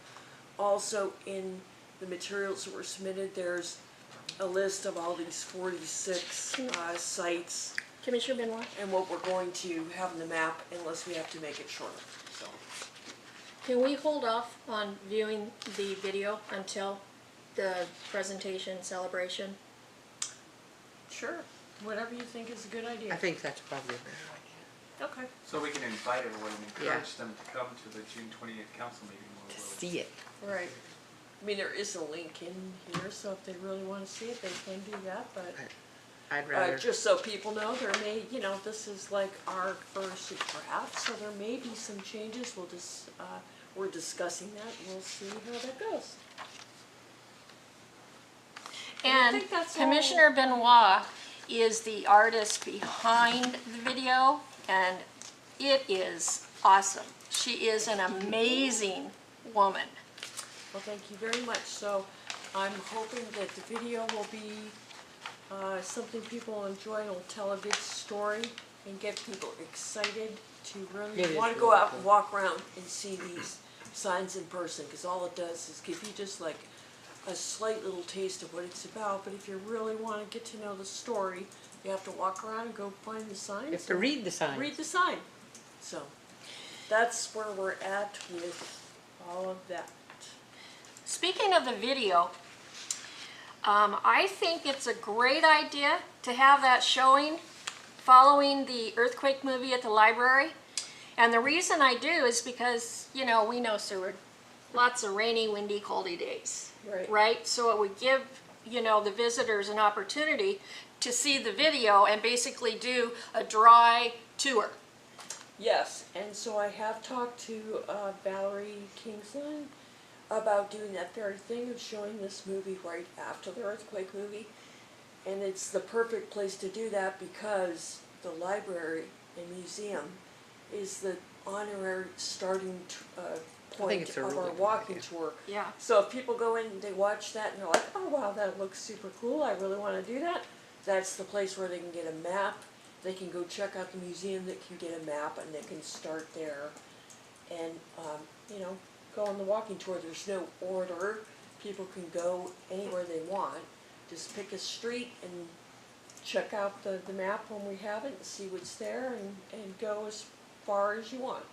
Speaker 5: Also, in the materials that were submitted, there's a list of all these 46 sites
Speaker 1: Commissioner Benoit?
Speaker 5: and what we're going to have in the map, unless we have to make it shorter. So,
Speaker 1: Can we hold off on viewing the video until the presentation celebration?
Speaker 5: sure, whatever you think is a good idea.
Speaker 3: I think that's probably a better idea.
Speaker 5: Okay.
Speaker 9: So we can invite everyone and
Speaker 3: Yeah.
Speaker 9: encourage them to come to the June 28th council meeting. Where
Speaker 3: To
Speaker 9: we'll-
Speaker 3: see it.
Speaker 5: Right. I mean, there is a link in here, so if they really want to see it, they can do that, but
Speaker 3: I'd rather,
Speaker 5: just so people know, there may, this is like our first draft, so there may be some changes. We're discussing that, we'll see how that goes. I
Speaker 1: And
Speaker 5: think that's all.
Speaker 1: Commissioner Benoit is the artist behind the video, and it is awesome. She is an amazing woman.
Speaker 5: Well, thank you very much. So I'm hoping that the video will be something people will enjoy, and will tell a good story and get people excited to
Speaker 3: It
Speaker 5: really
Speaker 3: is
Speaker 5: want to go
Speaker 3: really
Speaker 5: out
Speaker 3: cool.
Speaker 5: and walk around and see these signs in person, because all it does is give you just like a slight little taste of what it's about. But if you really want to get to know the story, you have to walk around and go find the signs.
Speaker 3: you have to read the sign.
Speaker 5: Read the sign. So that's where we're at with all of that.
Speaker 1: Speaking of the video, I think it's a great idea to have that showing following the earthquake movie at the library. And the reason I do is because, we know Seward, lots of rainy, windy, coldy days.
Speaker 5: Right.
Speaker 1: Right? So it would give, the visitors an opportunity to see the video and basically do a dry tour.
Speaker 5: Yes, and so I have talked to Valerie Kingsland about doing that very thing of showing this movie right after the earthquake movie. And it's the perfect place to do that because the library and museum is the honorary starting point
Speaker 3: it's a
Speaker 5: of
Speaker 3: really
Speaker 5: our
Speaker 3: good
Speaker 5: walking
Speaker 3: idea.
Speaker 5: tour.
Speaker 1: Yeah.
Speaker 5: So if people go in and they watch that and they're like, oh wow, that looks super cool, I really want to do that, that's the place where they can get a map. They can go check out the museum that can get a map, and they can start there and, you know, go on the walking tour. There's no order. People can go anywhere they want. Just pick a street and check out the map when we have it and see what's there and go as far as you want.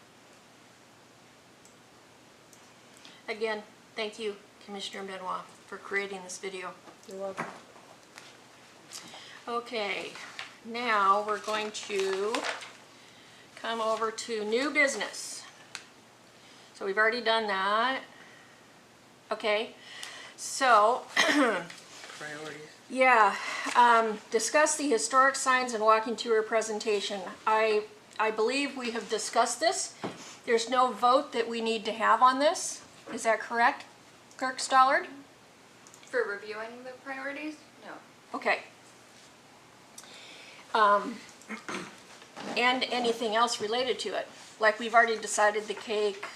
Speaker 1: Again, thank you, Commissioner Benoit, for creating this video.
Speaker 5: You're welcome.
Speaker 1: Okay, now we're going to come over to new business. So we've already done that. Okay, so,
Speaker 3: Priorities.
Speaker 1: yeah, discuss the historic signs and walking tour presentation. I believe we have discussed this. There's no vote that we need to have on this. Is that correct, Clerk Stollard?
Speaker 4: For reviewing the priorities? No.
Speaker 1: Okay. And anything else related to it. Like we've already decided the cake,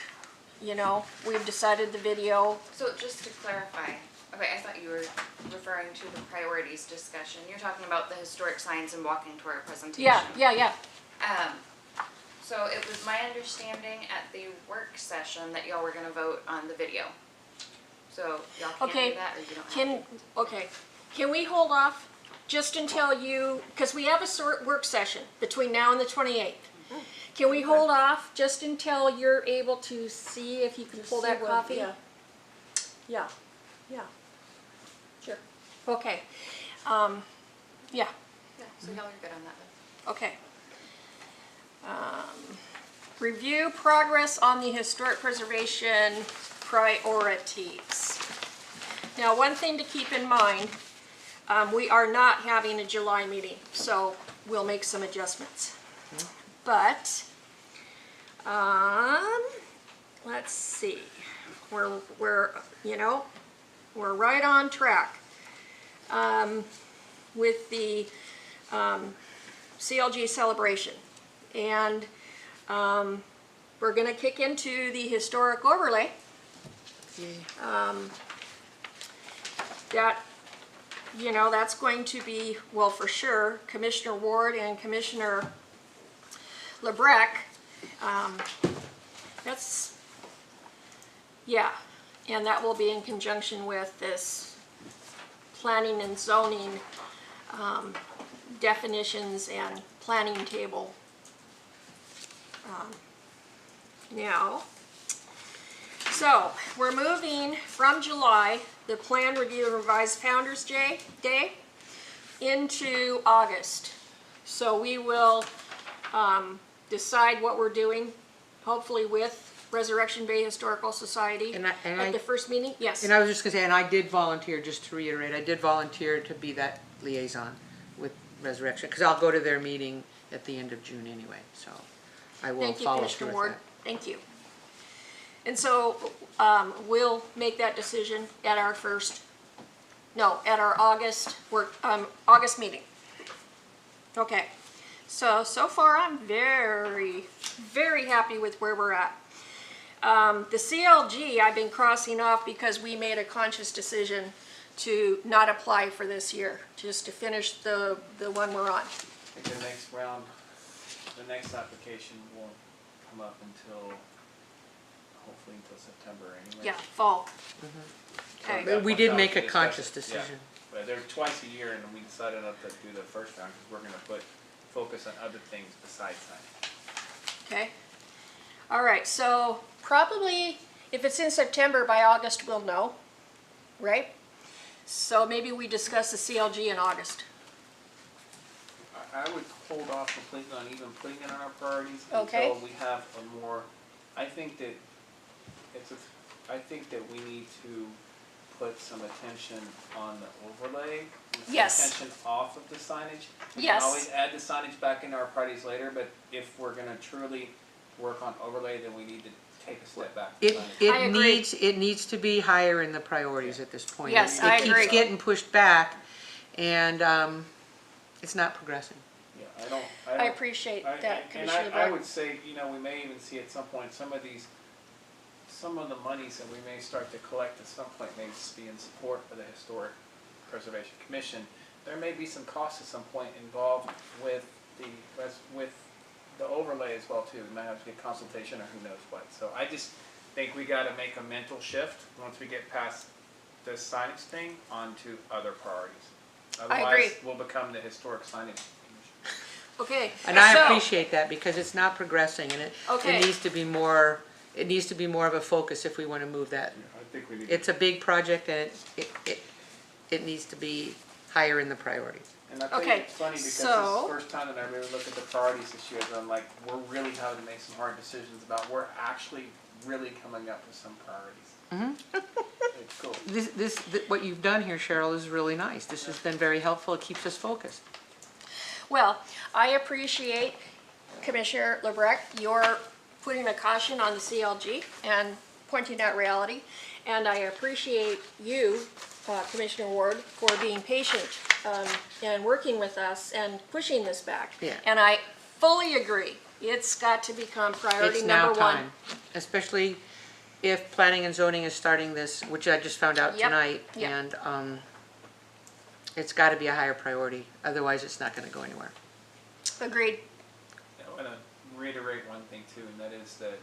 Speaker 1: you know, we've decided the video.
Speaker 4: So just to clarify, okay, I thought you were referring to the priorities discussion. You're talking about the historic signs and walking tour presentation.
Speaker 1: Yeah.
Speaker 4: So it was my understanding at the work session that y'all were gonna vote on the video. So y'all can't
Speaker 1: Okay,
Speaker 4: do that, or you don't have to?
Speaker 1: okay, can we hold off just until you, because we have a work session between now and the 28th. Can we hold off just until you're able to see if you can pull that
Speaker 5: See what-
Speaker 1: coffee?
Speaker 5: Yeah. Yeah. Sure.
Speaker 1: Okay, yeah.
Speaker 4: Yeah, so y'all are good on that then.
Speaker 1: Okay. Review progress on the historic preservation priorities. Now, one thing to keep in mind, we are not having a July meeting, so we'll make some adjustments. But, let's see, we're right on track with the CLG celebration. And we're gonna kick into the historic overlay. That's going to be, well, for sure, Commissioner Ward and Commissioner LeBrecq. And that will be in conjunction with this planning and zoning definitions and planning table. So we're moving from July, the plan review and revised Founders Day, into August. So we will decide what we're doing, hopefully with Resurrection Bay Historical Society at the first meeting. Yes.
Speaker 3: And I was just gonna say, and I did volunteer, just to reiterate, I did volunteer to be that liaison with Resurrection, because I'll go to their meeting at the end of June anyway, so I will
Speaker 1: Thank you,
Speaker 3: follow through
Speaker 1: Commissioner
Speaker 3: with
Speaker 1: Ward.
Speaker 3: that.
Speaker 1: Thank you. And so we'll make that decision at our August meeting. Okay. So far I'm very, very happy with where we're at. The CLG I've been crossing off because we made a conscious decision to not apply for this year, just to finish the one we're on.
Speaker 2: I think the next round, the next application won't come up until, hopefully until September anyway.
Speaker 1: Yeah, fall.
Speaker 2: So
Speaker 1: Okay.
Speaker 2: that
Speaker 3: We
Speaker 2: point
Speaker 3: did
Speaker 2: out
Speaker 3: make
Speaker 2: to
Speaker 3: a
Speaker 2: discuss
Speaker 3: conscious
Speaker 2: it.
Speaker 3: decision.
Speaker 2: Yeah. But they're twice a year, and we decided not to do the first round because we're gonna focus on other things besides signing.
Speaker 1: Okay. All right, so probably if it's in September, by August we'll know, right? So maybe we discuss the CLG in August.
Speaker 2: I would hold off completely on even putting it on our priorities
Speaker 1: Okay.
Speaker 2: until we have a more, I think that we need to put some attention on the overlay. And some
Speaker 1: Yes.
Speaker 2: attention off of the signage. We
Speaker 1: Yes.
Speaker 2: can always add the signage back into our priorities later, but if we're gonna truly work on overlay, then we need to take a step back. from signage.
Speaker 1: I agree.
Speaker 3: It needs to be higher in the priorities at this point.
Speaker 1: Yes, I agree.
Speaker 3: It keeps getting pushed back, and it's not progressing.
Speaker 2: Yeah,
Speaker 1: I appreciate that, Commissioner
Speaker 2: I
Speaker 1: Black.
Speaker 2: would say, we may even see at some point, some of the monies that we may start to collect at some point may be in support of the Historic Preservation Commission. There may be some costs at some point involved with the overlay as well too. We might have to get consultation or who knows what. So I just think we gotta make a mental shift once we get past this signage thing onto other priorities.
Speaker 1: I agree.
Speaker 2: Otherwise, we'll become the historic signage commission.
Speaker 1: Okay.
Speaker 3: And I
Speaker 1: so-
Speaker 3: appreciate that because it's not progressing and
Speaker 1: Okay.
Speaker 3: it needs to be more, it needs to be more of a focus if we want to move that.
Speaker 9: I think we need.
Speaker 3: It's a big project and it needs to be higher in the priorities.
Speaker 2: And I think
Speaker 1: Okay,
Speaker 2: it's funny because this is
Speaker 1: so-
Speaker 2: the first time that I really look at the priorities this year, that I'm like, we're really having to make some hard decisions about, we're actually really coming up with some priorities. It's cool.
Speaker 3: What you've done here, Cheryl, is really nice. This has been very helpful. It keeps us focused.
Speaker 1: Well, I appreciate Commissioner LeBrecq, your putting a caution on the CLG and pointing out reality. And I appreciate you, Commissioner Ward, for being patient and working with us and pushing this back.
Speaker 3: Yeah.
Speaker 1: And I fully agree. It's got to become priority
Speaker 3: It's now
Speaker 1: number one.
Speaker 3: time, especially if planning and zoning is starting this, which I just found out
Speaker 1: Yep,
Speaker 3: tonight.
Speaker 1: yep.
Speaker 3: And it's got to be a higher priority. Otherwise, it's not going to go anywhere.
Speaker 1: Agreed.
Speaker 2: I want to reiterate one thing too, and that is that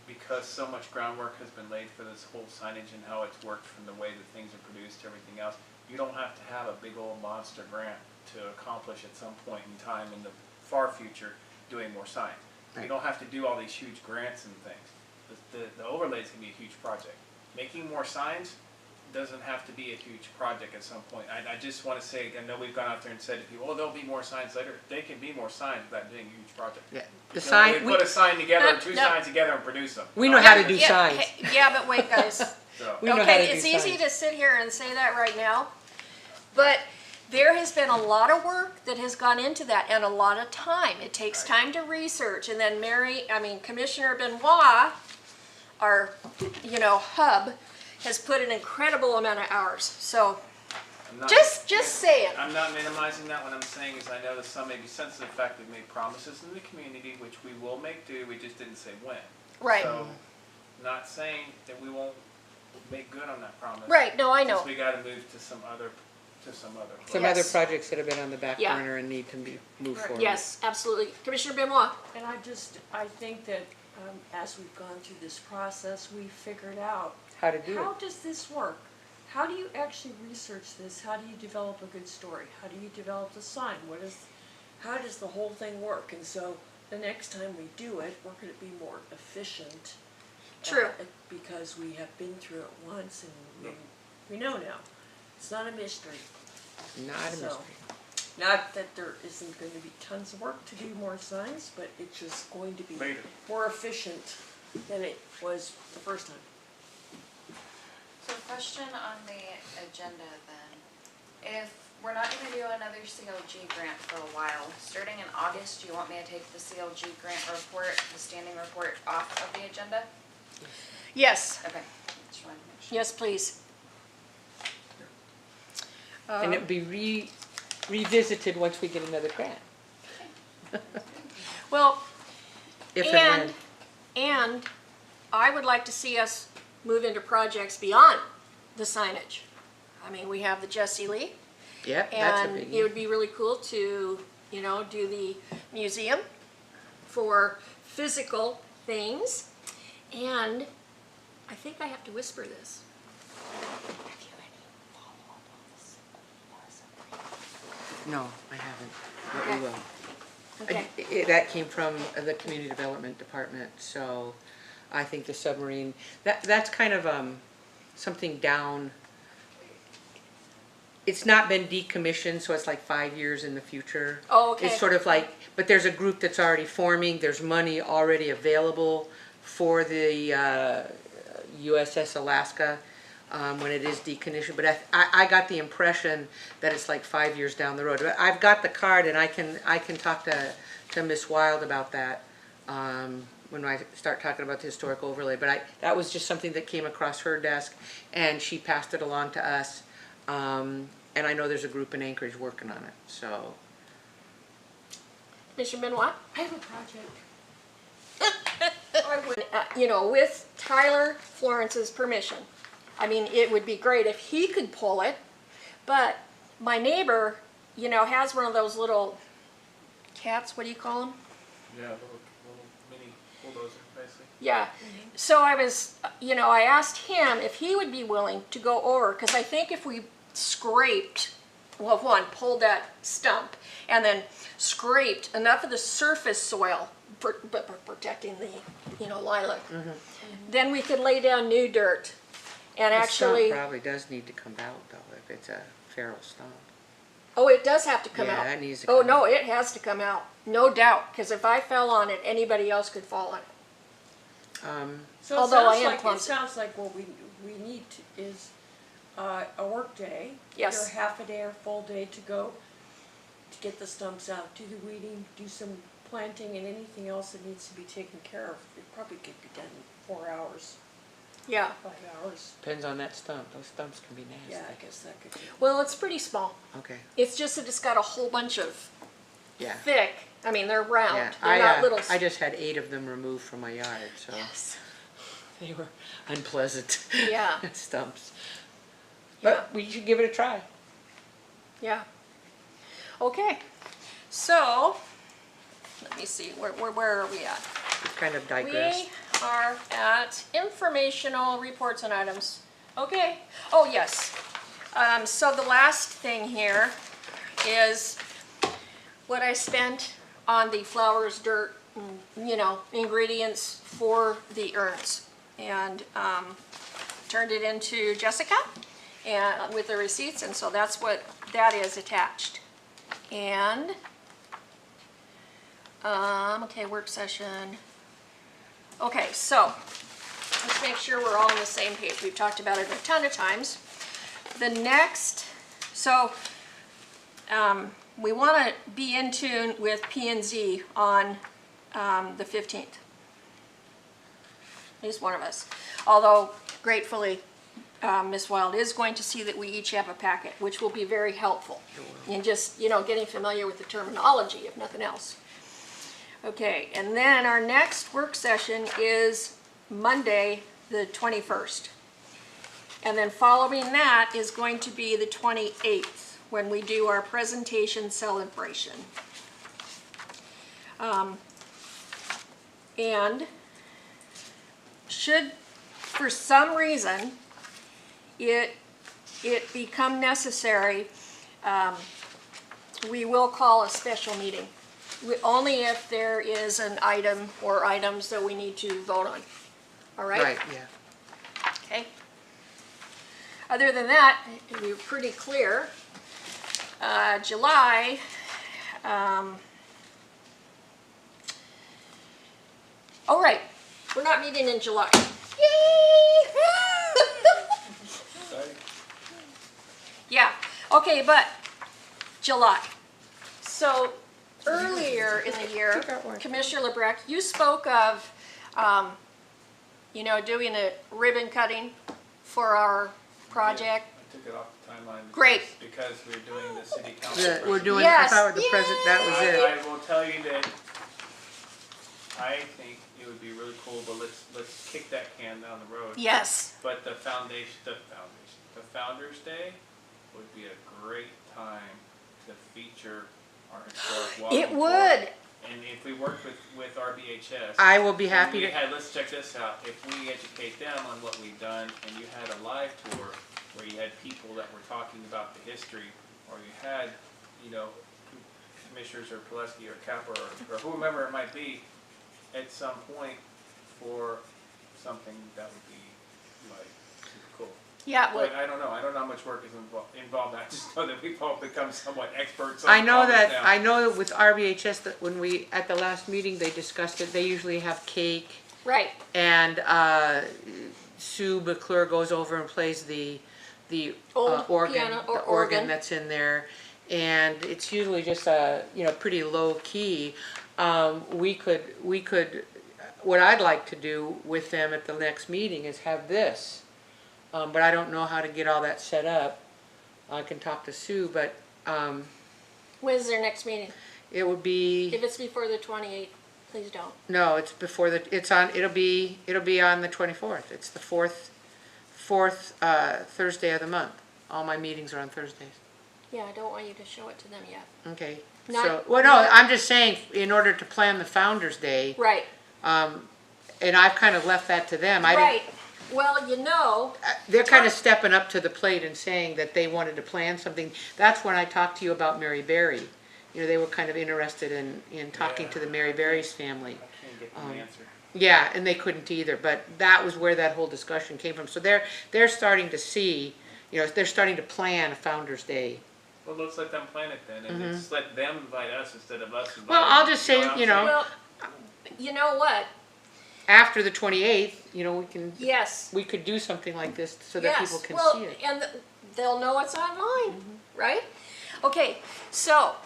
Speaker 2: because so much groundwork has been laid for this whole signage and how it's worked from the way that things are produced to everything else, you don't have to have a big old monster grant to accomplish at some point in time in the far future doing more signs. You
Speaker 3: Right.
Speaker 2: don't have to do all these huge grants and things. The overlays can be a huge project. Making more signs doesn't have to be a huge project at some point. I just want to say, I know we've gone out there and said to people, oh, there'll be more signs later. They can be more signs without doing a huge project.
Speaker 3: Yeah. The
Speaker 2: You know,
Speaker 3: sign,
Speaker 2: we put a sign together, or two
Speaker 1: No.
Speaker 2: signs together and produce them.
Speaker 3: we know how to do
Speaker 1: Yeah,
Speaker 3: signs.
Speaker 1: hey, yeah, but wait, guys.
Speaker 2: So,
Speaker 3: We know how
Speaker 1: Okay,
Speaker 3: to do
Speaker 1: it's easy
Speaker 3: signs.
Speaker 1: to sit here and say that right now, but there has been a lot of work that has gone into that and a lot of time. It takes time to research, and then Commissioner Benoit, our, hub, has put an incredible amount of hours. So,
Speaker 2: I'm not,
Speaker 1: just say it.
Speaker 2: I'm not minimizing that. What I'm saying is I know that some may be sensitive to the fact we've made promises in the community, which we will make do, we just didn't say when.
Speaker 1: Right,
Speaker 2: So, not saying that we won't make good on that promise.
Speaker 1: right, no, I know.
Speaker 2: Just we gotta move to some other
Speaker 3: Some
Speaker 1: Yes.
Speaker 3: other projects that have been on the back
Speaker 1: Yeah.
Speaker 3: burner and need to be moved forward.
Speaker 1: Yes, absolutely. Commissioner Benoit?
Speaker 5: And I think that as we've gone through this process, we've figured out,
Speaker 3: How to do
Speaker 5: how
Speaker 3: it.
Speaker 5: does this work? How do you actually research this? How do you develop a good story? How do you develop the sign? How does the whole thing work? And so the next time we do it, we're gonna be more efficient.
Speaker 1: True.
Speaker 5: Because we have been through it once and we know now. It's not a mystery.
Speaker 3: Not a
Speaker 5: So-
Speaker 3: mystery.
Speaker 5: Not that there isn't going to be tons of work to do more signs, but it's just going to be
Speaker 2: Later.
Speaker 5: more efficient than it was the first time.
Speaker 4: So question on the agenda then, if we're not gonna do another CLG grant for a while, starting in August, do you want me to take the CLG grant report, the standing report off of the agenda?
Speaker 1: Yes,
Speaker 4: Okay, just wanted to make sure.
Speaker 1: yes, please.
Speaker 3: And it'll be revisited once we get another grant.
Speaker 1: Well,
Speaker 3: If and when.
Speaker 1: and I would like to see us move into projects beyond the signage. I mean, we have the Jesse Lee,
Speaker 3: Yep, that's a
Speaker 1: and it
Speaker 3: biggie.
Speaker 1: would be really cool to, do the museum for physical things. And I think I have to whisper this.
Speaker 3: No, I haven't, but we
Speaker 1: Okay.
Speaker 3: will.
Speaker 1: Okay.
Speaker 3: That came from the Community Development Department, so I think the submarine, that's kind of something down. It's not been decommissioned, so it's like 5 years in the future.
Speaker 1: Oh, okay.
Speaker 3: It's sort of like, but there's a group that's already forming, there's money already available for the USS Alaska when it is decommissioned, but I got the impression that it's like 5 years down the road. I've got the card and I can talk to Ms. Wild about that when I start talking about the historic overlay, but that was just something that came across her desk and she passed it along to us. And I know there's a group in Anchorage working on it, so.
Speaker 1: Mr. Benoit?
Speaker 5: I have a project.
Speaker 1: With Tyler Florence's permission. I mean, it would be great if he could pull it, but my neighbor, has one of those little cats, what do you call them?
Speaker 2: Yeah, little mini bulldozer, basically.
Speaker 1: Yeah, so I was, I asked him if he would be willing to go over, because I think if we scraped, well, one, pulled that stump, and then scraped enough of the surface soil, protecting the, lilac, then we could lay down new dirt, and
Speaker 3: The stump
Speaker 1: actually,
Speaker 3: probably does need to come out though, if it's a feral stump.
Speaker 1: oh, it does have to come
Speaker 3: Yeah,
Speaker 1: out.
Speaker 3: that needs to
Speaker 1: Oh,
Speaker 3: come
Speaker 1: no, it has to come out, no doubt, because if I fell on it, anybody else could fall on it.
Speaker 5: So it
Speaker 1: Although I
Speaker 5: sounds
Speaker 1: am
Speaker 5: like, it
Speaker 1: clumsy.
Speaker 5: sounds like what we need is a work day.
Speaker 1: Yes.
Speaker 5: Either half a day or full day to go to get the stumps out, do the weeding, do some planting, and anything else that needs to be taken care of. It probably could be done in 4 hours,
Speaker 1: Yeah,
Speaker 5: 5 hours.
Speaker 3: Depends on that stump, those stumps can be
Speaker 5: Yeah,
Speaker 3: nasty.
Speaker 5: I guess that could be.
Speaker 1: well, it's pretty small.
Speaker 3: Okay,
Speaker 1: It's just that it's got a whole bunch of
Speaker 3: yeah.
Speaker 1: thick, I mean, they're round,
Speaker 3: Yeah,
Speaker 1: they're not
Speaker 3: I
Speaker 1: little.
Speaker 3: just had 8 of them removed from my yard, so
Speaker 1: Yes.
Speaker 3: they were unpleasant
Speaker 1: Yeah,
Speaker 3: stumps.
Speaker 1: yeah,
Speaker 3: But we should give it a try.
Speaker 1: yeah. Okay, so, let me see, where are we at?
Speaker 3: We've kind of digressed.
Speaker 1: We are at informational reports and items. Okay, oh, yes. So the last thing here is what I spent on the flowers, dirt, ingredients for the urns. And turned it into Jessica and with the receipts, and so that's what that is attached. And, okay, work session. Okay, so let's make sure we're all on the same page. We've talked about it a ton of times. The next, so we want to be in tune with P&Z on the 15th. At least one of us. Although gratefully, Ms. Wild is going to see that we each have a packet, which will be very helpful in just, getting familiar with the terminology, if nothing else. Okay, and then our next work session is Monday, the 21st. And then following that is going to be the 28th, when we do our presentation celebration. And should, for some reason, it become necessary, we will call a special meeting. Only if there is an item or items that we need to vote on. All right?
Speaker 3: Right, yeah.
Speaker 1: Okay. Other than that, we're pretty clear. July, oh right, we're not meeting in July. Yay!
Speaker 2: Exciting.
Speaker 1: Yeah, okay, but July. So earlier in the year, Commissioner LeBrecq, you spoke of, doing a ribbon cutting for our project.
Speaker 2: I took it off the timeline.
Speaker 1: Great.
Speaker 2: Because we're doing the city council.
Speaker 3: We're
Speaker 2: presentation.
Speaker 3: doing,
Speaker 1: Yes.
Speaker 3: I thought the present, that was it.
Speaker 2: I will tell you that I think it would be really cool, but let's kick that can down the road.
Speaker 1: Yes,
Speaker 2: But the Founders Day would be a great time to feature our historic walking
Speaker 1: it
Speaker 2: tour.
Speaker 1: would.
Speaker 2: And if we work with RBHS.
Speaker 3: I will be happy
Speaker 2: we
Speaker 3: to,
Speaker 2: had, let's check this out, if we educate them on what we've done, and you had a live tour where you had people that were talking about the history, or you had, commissioners or Pileski or Kappa or whomever it might be, at some point for something that would be like super cool.
Speaker 1: Yeah, it would.
Speaker 2: But I don't know how much work is involved, I just know that we've all become somewhat experts on
Speaker 3: I know
Speaker 2: all this
Speaker 3: that,
Speaker 2: now.
Speaker 3: I know that with RBHS, that when we, at the last meeting, they discussed it, they usually have cake,
Speaker 1: Right.
Speaker 3: and Sue McClure goes over and plays the
Speaker 1: Old
Speaker 3: organ,
Speaker 1: piano or
Speaker 3: the
Speaker 1: organ.
Speaker 3: organ that's in there, and it's usually just pretty low key. We could, what I'd like to do with them at the next meeting is have this, but I don't know how to get all that set up. I can talk to Sue, but
Speaker 1: When's their next meeting?
Speaker 3: it would be.
Speaker 1: If it's before the 28th, please don't.
Speaker 3: No, it's before it'll be on the 24th. It's the fourth Thursday of the month. All my meetings are on Thursdays.
Speaker 1: Yeah, I don't want you to show it to them yet.
Speaker 3: Okay. So, well, no, I'm just saying, in order to plan the Founder's Day,
Speaker 1: Right,
Speaker 3: and I've kind of left that to them.
Speaker 1: right. Well, you know,
Speaker 3: They're kind of stepping up to the plate and saying that they wanted to plan something. That's when I talked to you about Mary Berry. You know, they were kind of interested in talking to the Mary Berry's family.
Speaker 2: I can't get an answer.
Speaker 3: Yeah, and they couldn't either, but that was where that whole discussion came from. So they're starting to see, you know, they're starting to plan a Founder's Day.
Speaker 2: Well, let's let them plan it then, and just let them invite us instead of us inviting.
Speaker 3: Well, I'll just say,
Speaker 2: what I'm
Speaker 3: you know,
Speaker 2: saying?
Speaker 1: well, you know what?
Speaker 3: after the 28th, you know,
Speaker 1: Yes.
Speaker 3: we could do something like this so that people can
Speaker 1: Well,
Speaker 3: see it.
Speaker 1: and they'll know it's online, right? Okay, so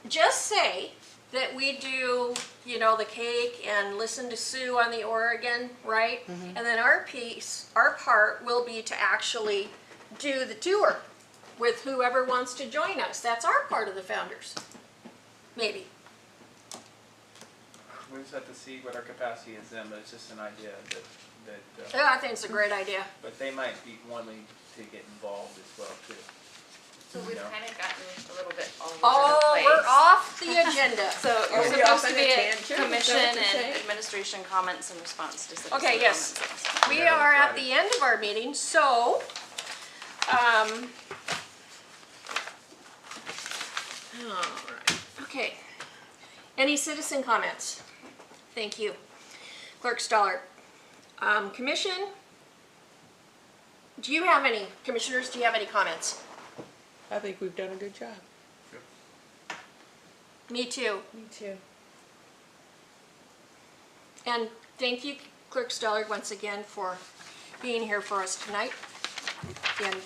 Speaker 1: just say that we do, you know, the cake and listen to Sue on the Oregon, right? And then our part will be to actually do the tour with whoever wants to join us. That's our part of the Founders, maybe.
Speaker 2: We just have to see what our capacity is then, but it's just an idea that,
Speaker 1: Yeah, I think it's a great idea.
Speaker 2: but they might be wanting to get involved as well too.
Speaker 4: So we've
Speaker 2: No.
Speaker 4: kind of gotten a little bit all over
Speaker 1: Oh,
Speaker 4: the place.
Speaker 1: we're off the agenda.
Speaker 4: So
Speaker 5: Are
Speaker 4: you're
Speaker 5: we
Speaker 4: supposed
Speaker 5: off
Speaker 4: to
Speaker 5: on
Speaker 4: be
Speaker 5: a
Speaker 4: a
Speaker 5: tangent? Is that
Speaker 4: commission
Speaker 5: what you're
Speaker 4: and
Speaker 5: saying?
Speaker 4: administration comments in response to citizen
Speaker 1: Okay, yes.
Speaker 4: comments.
Speaker 1: We
Speaker 2: Yeah,
Speaker 1: are at
Speaker 2: Friday.
Speaker 1: the end of our meeting, so, all right, okay. Any citizen comments? Thank you. Clerk Stoller. Commission? Do you have any, commissioners, do you have any comments?
Speaker 3: I think we've done a good job.
Speaker 1: Me too.
Speaker 5: Me too.
Speaker 1: And thank you, Clerk Stoller, once again for being here for us tonight and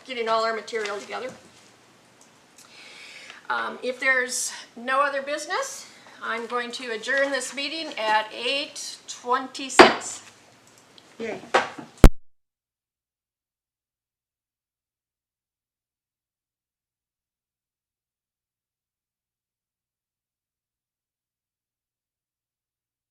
Speaker 1: getting all our material together. If there's no other business, I'm going to adjourn this meeting at 8:26.
Speaker 3: Yay.